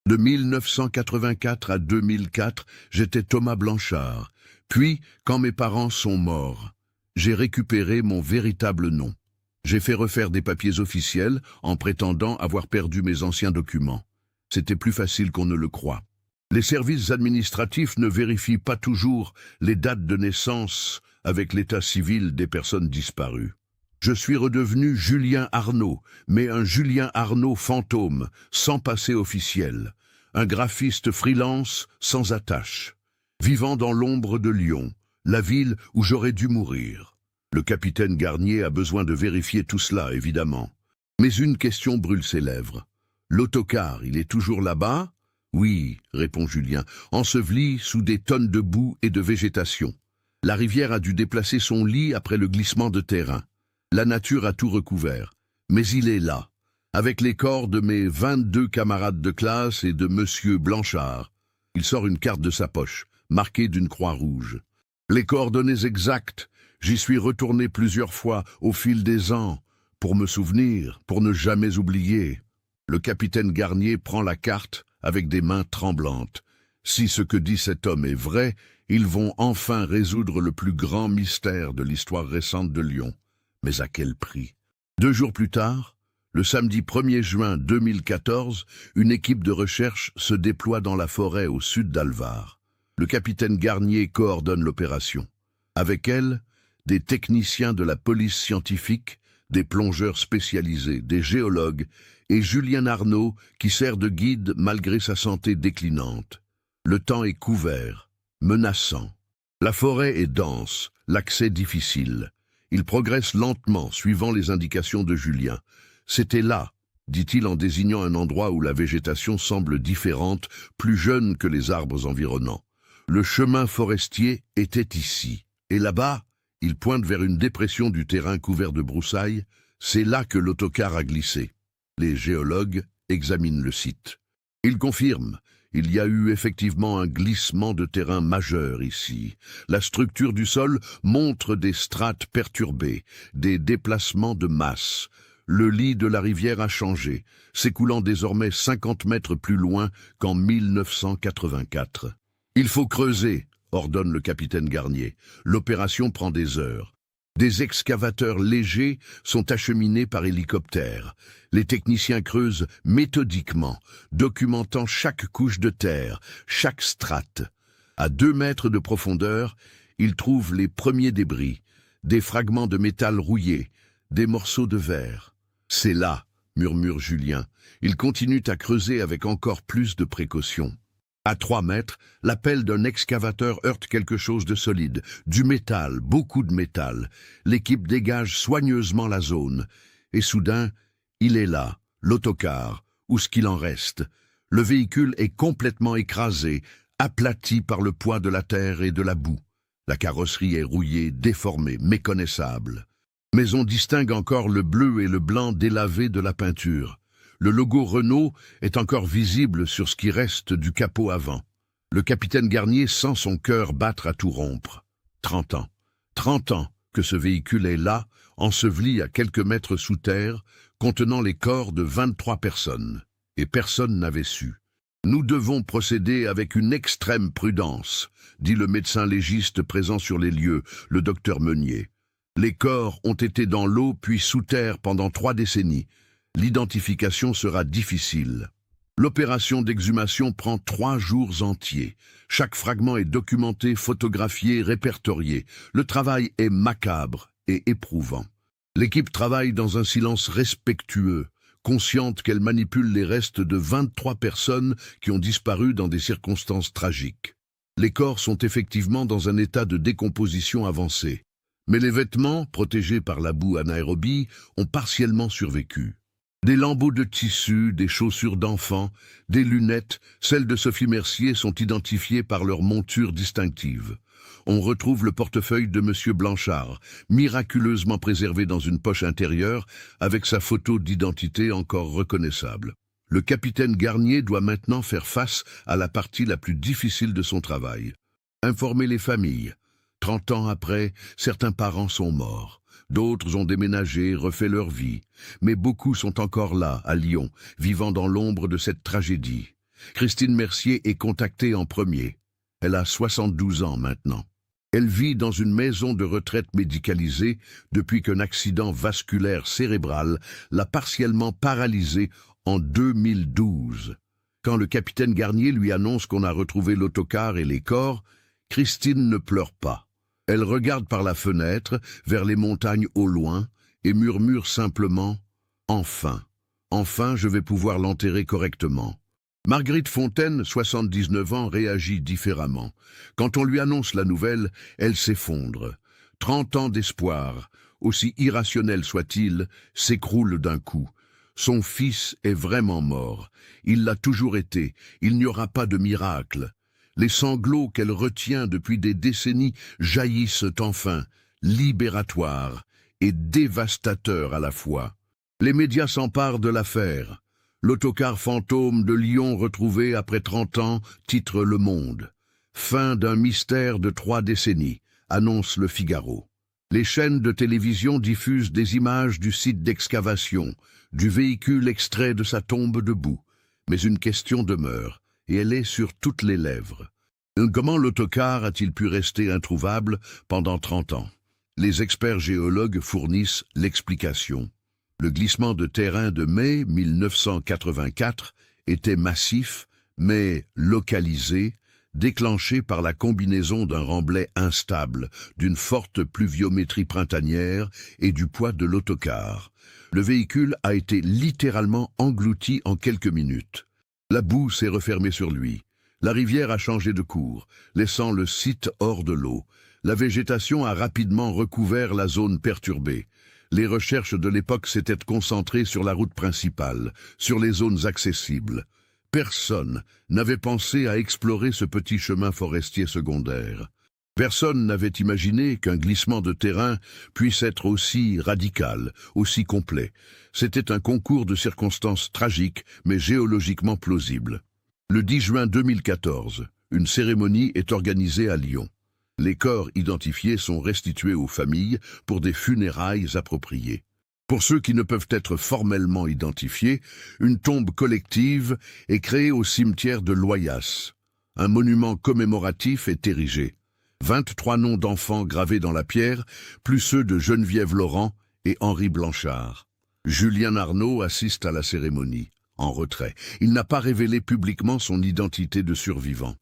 De 1984 à 2004, j'étais Thomas Blanchard. Puis, quand mes parents sont morts, j'ai récupéré mon véritable nom. J'ai fait refaire des papiers officiels en prétendant avoir perdu mes anciens documents. C'était plus facile qu'on ne le croit. Les services administratifs ne vérifient pas toujours les dates de naissance avec l'état civil des personnes disparues. Je suis redevenu Julien Arnaud, mais un Julien Arnaud fantôme, sans passé officiel. Un graphiste freelance sans attache, vivant dans l'ombre de Lyon, la ville où j'aurais dû mourir. Le capitaine Garnier a besoin de vérifier tout cela, évidemment. Mais une question brûle ses lèvres. L'autocar, il est toujours là-bas ? Oui, répond Julien, enseveli sous des tonnes de boue et de végétation. La rivière a dû déplacer son lit après le glissement de terrain. La nature a tout recouvert. Mais il est là, avec les corps de mes 22 camarades de classe et de Monsieur Blanchard. Il sort une carte de sa poche, marquée d'une croix rouge. Les coordonnées exactes, j'y suis retourné plusieurs fois au fil des ans, pour me souvenir, pour ne jamais oublier. Le capitaine Garnier prend la carte avec des mains tremblantes. Si ce que dit cet homme est vrai, ils vont enfin résoudre le plus grand mystère de l'histoire récente de Lyon. Mais à quel prix? 2 jours plus tard, le samedi 1er juin 2014, une équipe de recherche se déploie dans la forêt au sud d'Alvar. Le capitaine Garnier coordonne l'opération. Avec elle, des techniciens de la police scientifique, des plongeurs spécialisés, des géologues et Julien Arnaud qui sert de guide malgré sa santé déclinante. Le temps est couvert, menaçant. La forêt est dense, l'accès difficile. Il progresse lentement, suivant les indications de Julien. C'était là, dit-il en désignant un endroit où la végétation semble différente, plus jeune que les arbres environnants. Le chemin forestier était ici. Et là-bas, il pointe vers une dépression du terrain couvert de broussailles. C'est là que l'autocar a glissé. Les géologues examinent le site. Ils confirment. Il y a eu effectivement un glissement de terrain majeur ici. La structure du sol montre des strates perturbées, des déplacements de masse. Le lit de la rivière a changé, s'écoulant désormais 50 mètres plus loin qu'en 1984. « Il faut creuser », ordonne le capitaine Garnier. L'opération prend des heures. Des excavateurs légers sont acheminés par hélicoptère. Les techniciens creusent méthodiquement, documentant chaque couche de terre, chaque strate. À 2 mètres de profondeur, ils trouvent les premiers débris, des fragments de métal rouillés, des morceaux de verre. « C'est là », murmure Julien. Ils continuent à creuser avec encore plus de précaution. À 3 mètres, la pelle d'un excavateur heurte quelque chose de solide, du métal, beaucoup de métal. L'équipe dégage soigneusement la zone. Et soudain, il est là, l'autocar, ou ce qu'il en reste. Le véhicule est complètement écrasé, aplati par le poids de la terre et de la boue. La carrosserie est rouillée, déformée, méconnaissable. Mais on distingue encore le bleu et le blanc délavés de la peinture. Le logo Renault est encore visible sur ce qui reste du capot avant. Le capitaine Garnier sent son cœur battre à tout rompre. 30 ans. 30 ans que ce véhicule est là, enseveli à quelques mètres sous terre, contenant les corps de 23 personnes. Et personne n'avait su. Nous devons procéder avec une extrême prudence, dit le médecin légiste présent sur les lieux, le docteur Meunier. Les corps ont été dans l'eau puis sous terre pendant 3 décennies. L'identification sera difficile. L'opération d'exhumation prend 3 jours entiers. Chaque fragment est documenté, photographié, répertorié. Le travail est macabre et éprouvant. L'équipe travaille dans un silence respectueux, consciente qu'elle manipule les restes de 23 personnes qui ont disparu dans des circonstances tragiques. Les corps sont effectivement dans un état de décomposition avancée. Mais les vêtements, protégés par la boue anaérobie, ont partiellement survécu. Des lambeaux de tissu, des chaussures d'enfants, des lunettes, celles de Sophie Mercier sont identifiées par leur monture distinctive. On retrouve le portefeuille de Monsieur Blanchard, miraculeusement préservé dans une poche intérieure, avec sa photo d'identité encore reconnaissable. Le capitaine Garnier doit maintenant faire face à la partie la plus difficile de son travail. informer les familles. 30 ans après, certains parents sont morts. D'autres ont déménagé, refait leur vie. Mais beaucoup sont encore là, à Lyon, vivant dans l'ombre de cette tragédie. Christine Mercier est contactée en premier. Elle a 72 ans maintenant. Elle vit dans une maison de retraite médicalisée depuis qu'un accident vasculaire cérébral l'a partiellement paralysée en 2012. Quand le capitaine Garnier lui annonce qu'on a retrouvé l'autocar et les corps, Christine ne pleure pas. Elle regarde par la fenêtre, vers les montagnes au loin, et murmure simplement « Enfin, enfin je vais pouvoir l'enterrer correctement ». Marguerite Fontaine, 79 ans, réagit différemment. Quand on lui annonce la nouvelle, elle s'effondre. 30 ans d'espoir, aussi irrationnel soit-il, s'écroulent d'un coup. Son fils est vraiment mort. Il l'a toujours été. Il n'y aura pas de miracle. Les sanglots qu'elle retient depuis des décennies jaillissent enfin, libératoires et dévastateurs à la fois. Les médias s'emparent de l'affaire. L'autocar fantôme de Lyon retrouvé après 30 ans, titre Le Monde. Fin d'un mystère de 3 décennies, annonce Le Figaro. Les chaînes de télévision diffusent des images du site d'excavation, du véhicule extrait de sa tombe de boue. Mais une question demeure, et elle est sur toutes les lèvres. Comment l'autocar a-t-il pu rester introuvable pendant 30 ans? Les experts géologues fournissent l'explication. Le glissement de terrain de mai 1984 était massif, mais localisé, déclenché par la combinaison d'un remblai instable, d'une forte pluviométrie printanière et du poids de l'autocar. Le véhicule a été littéralement englouti en quelques minutes. La boue s'est refermée sur lui. La rivière a changé de cours, laissant le site hors de l'eau. La végétation a rapidement recouvert la zone perturbée. Les recherches de l'époque s'étaient concentrées sur la route principale, sur les zones accessibles. Personne n'avait pensé à explorer ce petit chemin forestier secondaire. Personne n'avait imaginé qu'un glissement de terrain puisse être aussi radical, aussi complet. C'était un concours de circonstances tragiques, mais géologiquement plausibles. Le 10 juin 2014, une cérémonie est organisée à Lyon. Les corps identifiés sont restitués aux familles pour des funérailles appropriées. Pour ceux qui ne peuvent être formellement identifiés, une tombe collective est créée au cimetière de Loyasse. Un monument commémoratif est érigé. 23 noms d'enfants gravés dans la pierre, plus ceux de Geneviève Laurent et Henri Blanchard. Julien Arnaud assiste à la cérémonie, en retrait. Il n'a pas révélé publiquement son identité de survivant.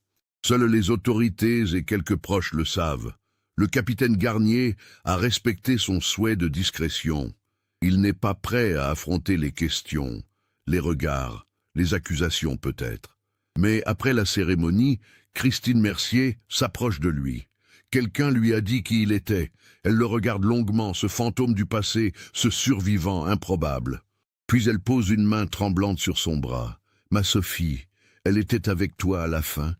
Seules les autorités et quelques proches le savent. Le capitaine Garnier a respecté son souhait de discrétion. Il n'est pas prêt à affronter les questions, les regards, les accusations peut-être. Mais après la cérémonie, Christine Mercier s'approche de lui. Quelqu'un lui a dit qui il était. Elle le regarde longuement, ce fantôme du passé, ce survivant improbable. Puis elle pose une main tremblante sur son bras. « Ma Sophie, elle était avec toi à la fin ?»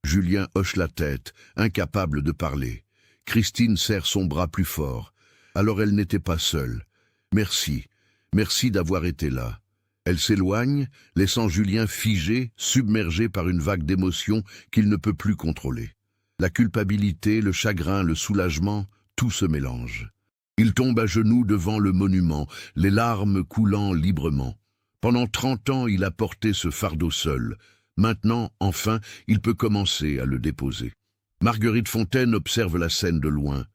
Julien hoche la tête, incapable de parler. Christine serre son bras plus fort. Alors elle n'était pas seule. Merci, merci d'avoir été là. Elle s'éloigne, laissant Julien figé, submergé par une vague d'émotions qu'il ne peut plus contrôler. La culpabilité, le chagrin, le soulagement, tout se mélange. Il tombe à genoux devant le monument, les larmes coulant librement. Pendant 30 ans, il a porté ce fardeau seul. Maintenant, enfin, il peut commencer à le déposer. Marguerite Fontaine observe la scène de loin.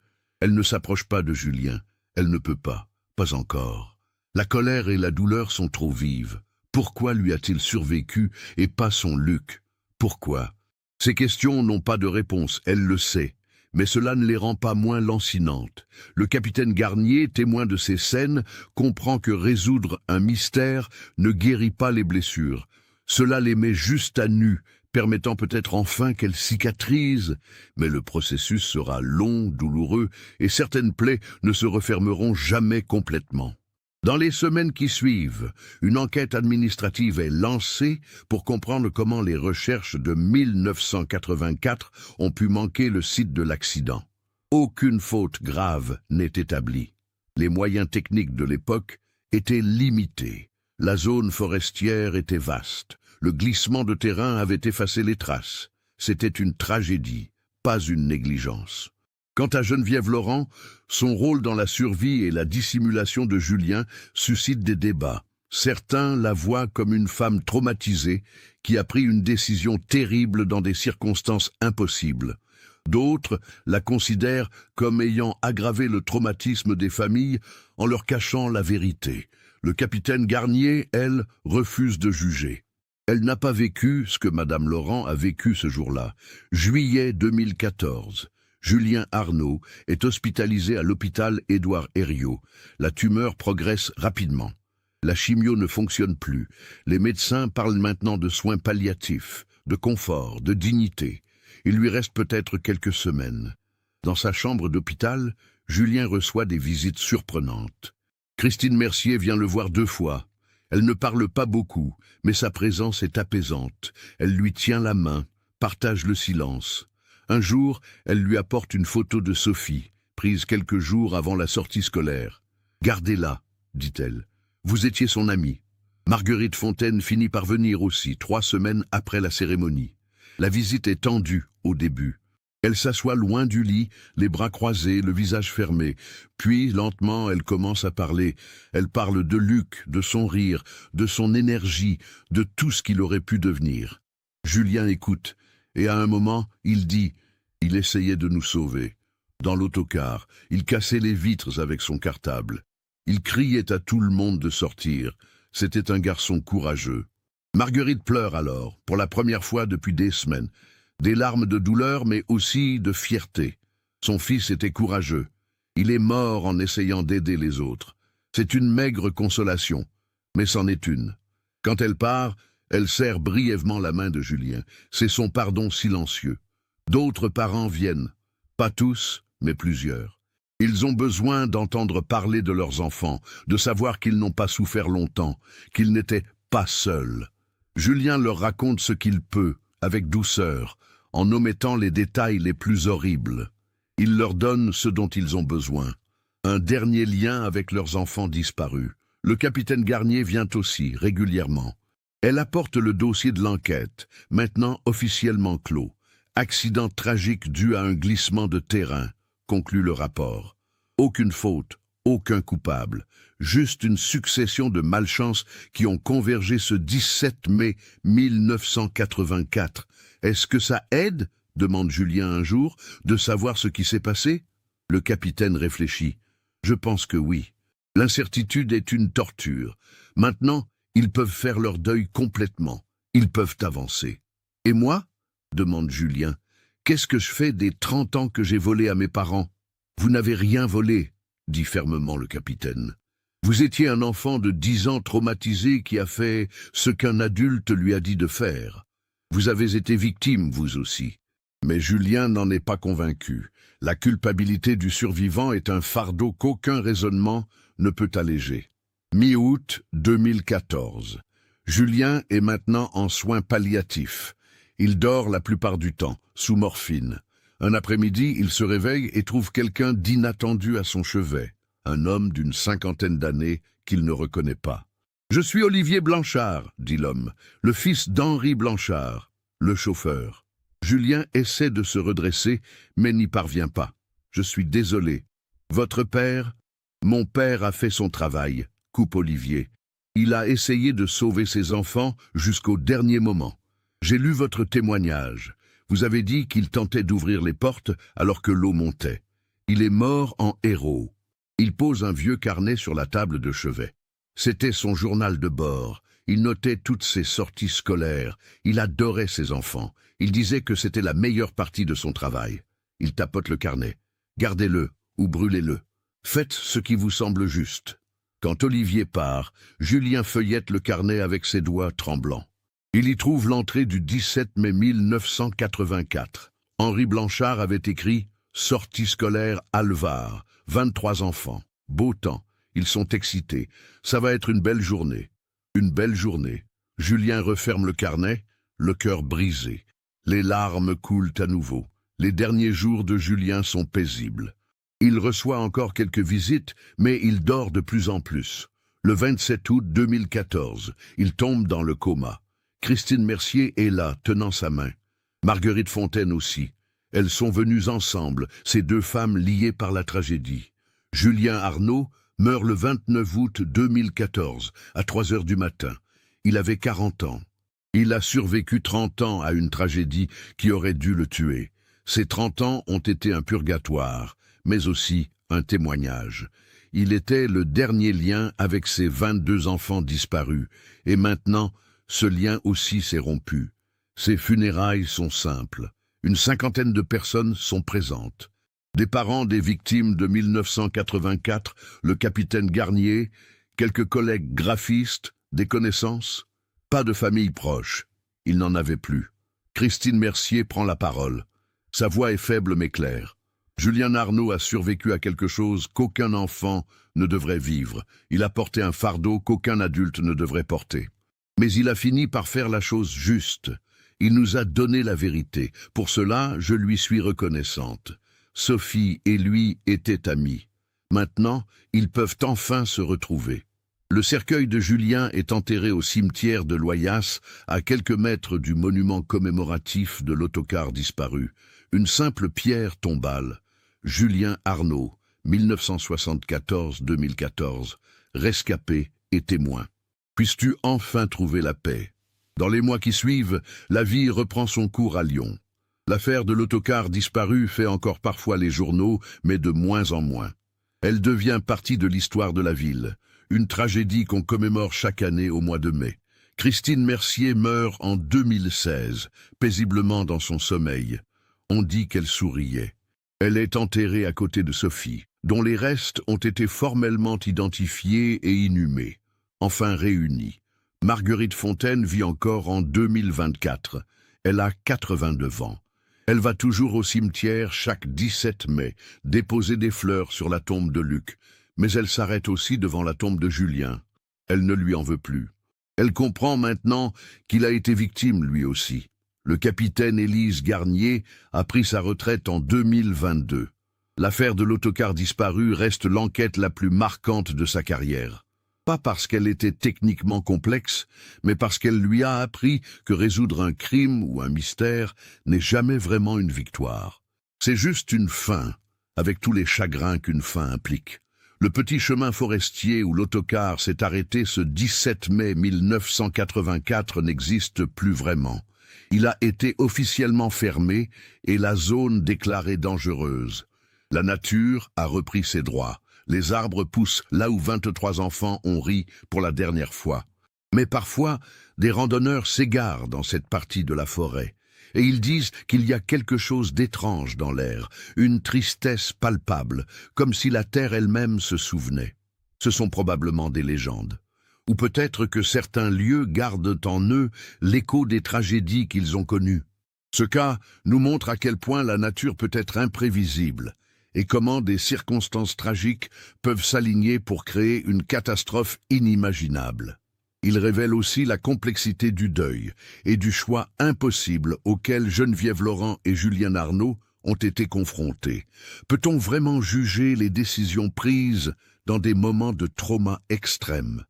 Elle ne s'approche pas de Julien. Elle ne peut pas encore. La colère et la douleur sont trop vives. Pourquoi lui a-t-il survécu et pas son Luc? Pourquoi? Ces questions n'ont pas de réponse, elle le sait. Mais cela ne les rend pas moins lancinantes. Le capitaine Garnier, témoin de ces scènes, comprend que résoudre un mystère ne guérit pas les blessures. Cela les met juste à nu, permettant peut-être enfin qu'elles cicatrisent. Mais le processus sera long, douloureux, et certaines plaies ne se refermeront jamais complètement. Dans les semaines qui suivent, une enquête administrative est lancée pour comprendre comment les recherches de 1984 ont pu manquer le site de l'accident. Aucune faute grave n'est établie. Les moyens techniques de l'époque étaient limités. La zone forestière était vaste. Le glissement de terrain avait effacé les traces. C'était une tragédie, pas une négligence. Quant à Geneviève Laurent, son rôle dans la survie et la dissimulation de Julien suscite des débats. Certains la voient comme une femme traumatisée qui a pris une décision terrible dans des circonstances impossibles. D'autres la considèrent comme ayant aggravé le traumatisme des familles en leur cachant la vérité. Le capitaine Garnier, elle, refuse de juger. Elle n'a pas vécu ce que Madame Laurent a vécu ce jour-là. Juillet 2014. Julien Arnaud est hospitalisé à l'hôpital Édouard Herriot. La tumeur progresse rapidement. La chimio ne fonctionne plus. Les médecins parlent maintenant de soins palliatifs, de confort, de dignité. Il lui reste peut-être quelques semaines. Dans sa chambre d'hôpital, Julien reçoit des visites surprenantes. Christine Mercier vient le voir 2 fois. Elle ne parle pas beaucoup, mais sa présence est apaisante. Elle lui tient la main, partage le silence. Un jour, elle lui apporte une photo de Sophie, prise quelques jours avant la sortie scolaire. « Gardez-la », dit-elle. « Vous étiez son amie. » Marguerite Fontaine finit par venir aussi, 3 semaines après la cérémonie. La visite est tendue au début. Elle s'assoit loin du lit, les bras croisés, le visage fermé. Puis, lentement, elle commence à parler. Elle parle de Luc, de son rire, de son énergie, de tout ce qu'il aurait pu devenir. Julien écoute, et à un moment, il dit « Il essayait de nous sauver. » Dans l'autocar, il cassait les vitres avec son cartable. Il criait à tout le monde de sortir. C'était un garçon courageux. Marguerite pleure alors, pour la première fois depuis des semaines. Des larmes de douleur, mais aussi de fierté. Son fils était courageux. Il est mort en essayant d'aider les autres. C'est une maigre consolation, mais c'en est une. Quand elle part, elle serre brièvement la main de Julien. C'est son pardon silencieux. D'autres parents viennent. Pas tous, mais plusieurs. Ils ont besoin d'entendre parler de leurs enfants, de savoir qu'ils n'ont pas souffert longtemps, qu'ils n'étaient pas seuls. Julien leur raconte ce qu'il peut, avec douceur, en omettant les détails les plus horribles. Il leur donne ce dont ils ont besoin. Un dernier lien avec leurs enfants disparus. Le capitaine Garnier vient aussi, régulièrement. Elle apporte le dossier de l'enquête, maintenant officiellement clos. Accident tragique dû à un glissement de terrain, conclut le rapport. Aucune faute, aucun coupable. Juste une succession de malchances qui ont convergé ce 17 mai 1984. Est-ce que ça aide, demande Julien un jour, de savoir ce qui s'est passé? Le capitaine réfléchit. Je pense que oui. L'incertitude est une torture. Maintenant, ils peuvent faire leur deuil complètement. Ils peuvent avancer. Et moi? Demande Julien. Qu'est-ce que je fais des 30 ans que j'ai volé à mes parents? Vous n'avez rien volé, dit fermement le capitaine. Vous étiez un enfant de 10 ans traumatisé qui a fait ce qu'un adulte lui a dit de faire. Vous avez été victime, vous aussi. Mais Julien n'en est pas convaincu. La culpabilité du survivant est un fardeau qu'aucun raisonnement ne peut alléger. Mi-août 2014. Julien est maintenant en soins palliatifs. Il dort la plupart du temps, sous morphine. Un après-midi, il se réveille et trouve quelqu'un d'inattendu à son chevet. Un homme d'une 50aine d'années qu'il ne reconnaît pas. « Je suis Olivier Blanchard, » dit l'homme, « le fils d'Henri Blanchard, le chauffeur. » Julien essaie de se redresser, mais n'y parvient pas. « Je suis désolé. Votre père ?»« Mon père a fait son travail, » coupe Olivier. « Il a essayé de sauver ses enfants jusqu'au dernier moment. J'ai lu votre témoignage. Vous avez dit qu'il tentait d'ouvrir les portes alors que l'eau montait. Il est mort en héros. » Il pose un vieux carnet sur la table de chevet. C'était son journal de bord. Il notait toutes ses sorties scolaires. Il adorait ses enfants. Il disait que c'était la meilleure partie de son travail. Il tapote le carnet. « Gardez-le ou brûlez-le. Faites ce qui vous semble juste. » Quand Olivier part, Julien feuillette le carnet avec ses doigts tremblants. Il y trouve l'entrée du 17 mai 1984. Henri Blanchard avait écrit « Sortie scolaire Alvar, 23 enfants, beau temps, ils sont excités, ça va être une belle journée. » Une belle journée. Julien referme le carnet, le cœur brisé. Les larmes coulent à nouveau. Les derniers jours de Julien sont paisibles. Il reçoit encore quelques visites, mais il dort de plus en plus. Le 27 août 2014, il tombe dans le coma. Christine Mercier est là, tenant sa main. Marguerite Fontaine aussi. Elles sont venues ensemble, ces deux femmes liées par la tragédie. Julien Arnaud meurt le 29 août 2014, à 3 heures du matin. Il avait 40 ans. Il a survécu 30 ans à une tragédie qui aurait dû le tuer. Ces 30 ans ont été un purgatoire, mais aussi un témoignage. Il était le dernier lien avec ses 22 enfants disparus, et maintenant, ce lien aussi s'est rompu. Ses funérailles sont simples. Une cinquantaine de personnes sont présentes. Des parents des victimes de 1984, le capitaine Garnier, quelques collègues graphistes, des connaissances. Pas de famille proche. Il n'en avait plus. Christine Mercier prend la parole. Sa voix est faible mais claire. Julien Arnaud a survécu à quelque chose qu'aucun enfant ne devrait vivre. Il a porté un fardeau qu'aucun adulte ne devrait porter. Mais il a fini par faire la chose juste. Il nous a donné la vérité. Pour cela, je lui suis reconnaissante. Sophie et lui étaient amis. Maintenant, ils peuvent enfin se retrouver. Le cercueil de Julien est enterré au cimetière de Loyasse, à quelques mètres du monument commémoratif de l'autocar disparu. Une simple pierre tombale. Julien Arnaud, 1974-2014, rescapé et témoin. Puisses-tu enfin trouver la paix? Dans les mois qui suivent, la vie reprend son cours à Lyon. L'affaire de l'autocar disparu fait encore parfois les journaux, mais de moins en moins. Elle devient partie de l'histoire de la ville, une tragédie qu'on commémore chaque année au mois de mai. Christine Mercier meurt en 2016, paisiblement dans son sommeil. On dit qu'elle souriait. Elle est enterrée à côté de Sophie, dont les restes ont été formellement identifiés et inhumés, enfin réunis. Marguerite Fontaine vit encore en 2024. Elle a 89 ans. Elle va toujours au cimetière chaque 17 mai, déposer des fleurs sur la tombe de Luc. Mais elle s'arrête aussi devant la tombe de Julien. Elle ne lui en veut plus. Elle comprend maintenant qu'il a été victime lui aussi. Le capitaine Élise Garnier a pris sa retraite en 2022. L'affaire de l'autocar disparu reste l'enquête la plus marquante de sa carrière. Pas parce qu'elle était techniquement complexe, mais parce qu'elle lui a appris que résoudre un crime ou un mystère n'est jamais vraiment une victoire. C'est juste une fin, avec tous les chagrins qu'une fin implique. Le petit chemin forestier où l'autocar s'est arrêté ce 17 mai 1984 n'existe plus vraiment. Il a été officiellement fermé et la zone déclarée dangereuse. La nature a repris ses droits. Les arbres poussent là où 23 enfants ont ri pour la dernière fois. Mais parfois, des randonneurs s'égarent dans cette partie de la forêt. Et ils disent qu'il y a quelque chose d'étrange dans l'air, une tristesse palpable, comme si la terre elle-même se souvenait. Ce sont probablement des légendes. Ou peut-être que certains lieux gardent en eux l'écho des tragédies qu'ils ont connues. Ce cas nous montre à quel point la nature peut être imprévisible, et comment des circonstances tragiques peuvent s'aligner pour créer une catastrophe inimaginable. Il révèle aussi la complexité du deuil et du choix impossible auquel Geneviève Laurent et Julien Arnaud ont été confrontés. Peut-on vraiment juger les décisions prises dans des moments de trauma extrême?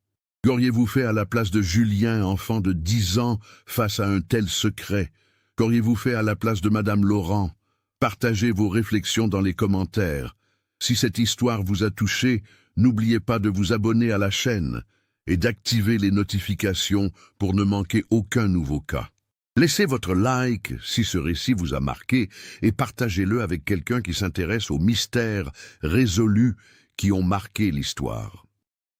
Qu'auriez-vous fait à la place de Julien, enfant de 10 ans, face à un tel secret? Qu'auriez-vous fait à la place de Madame Laurent? Partagez vos réflexions dans les commentaires. Si cette histoire vous a touché, n'oubliez pas de vous abonner à la chaîne et d'activer les notifications pour ne manquer aucun nouveau cas. Laissez votre like si ce récit vous a marqué et partagez-le avec quelqu'un qui s'intéresse aux mystères résolus qui ont marqué l'histoire.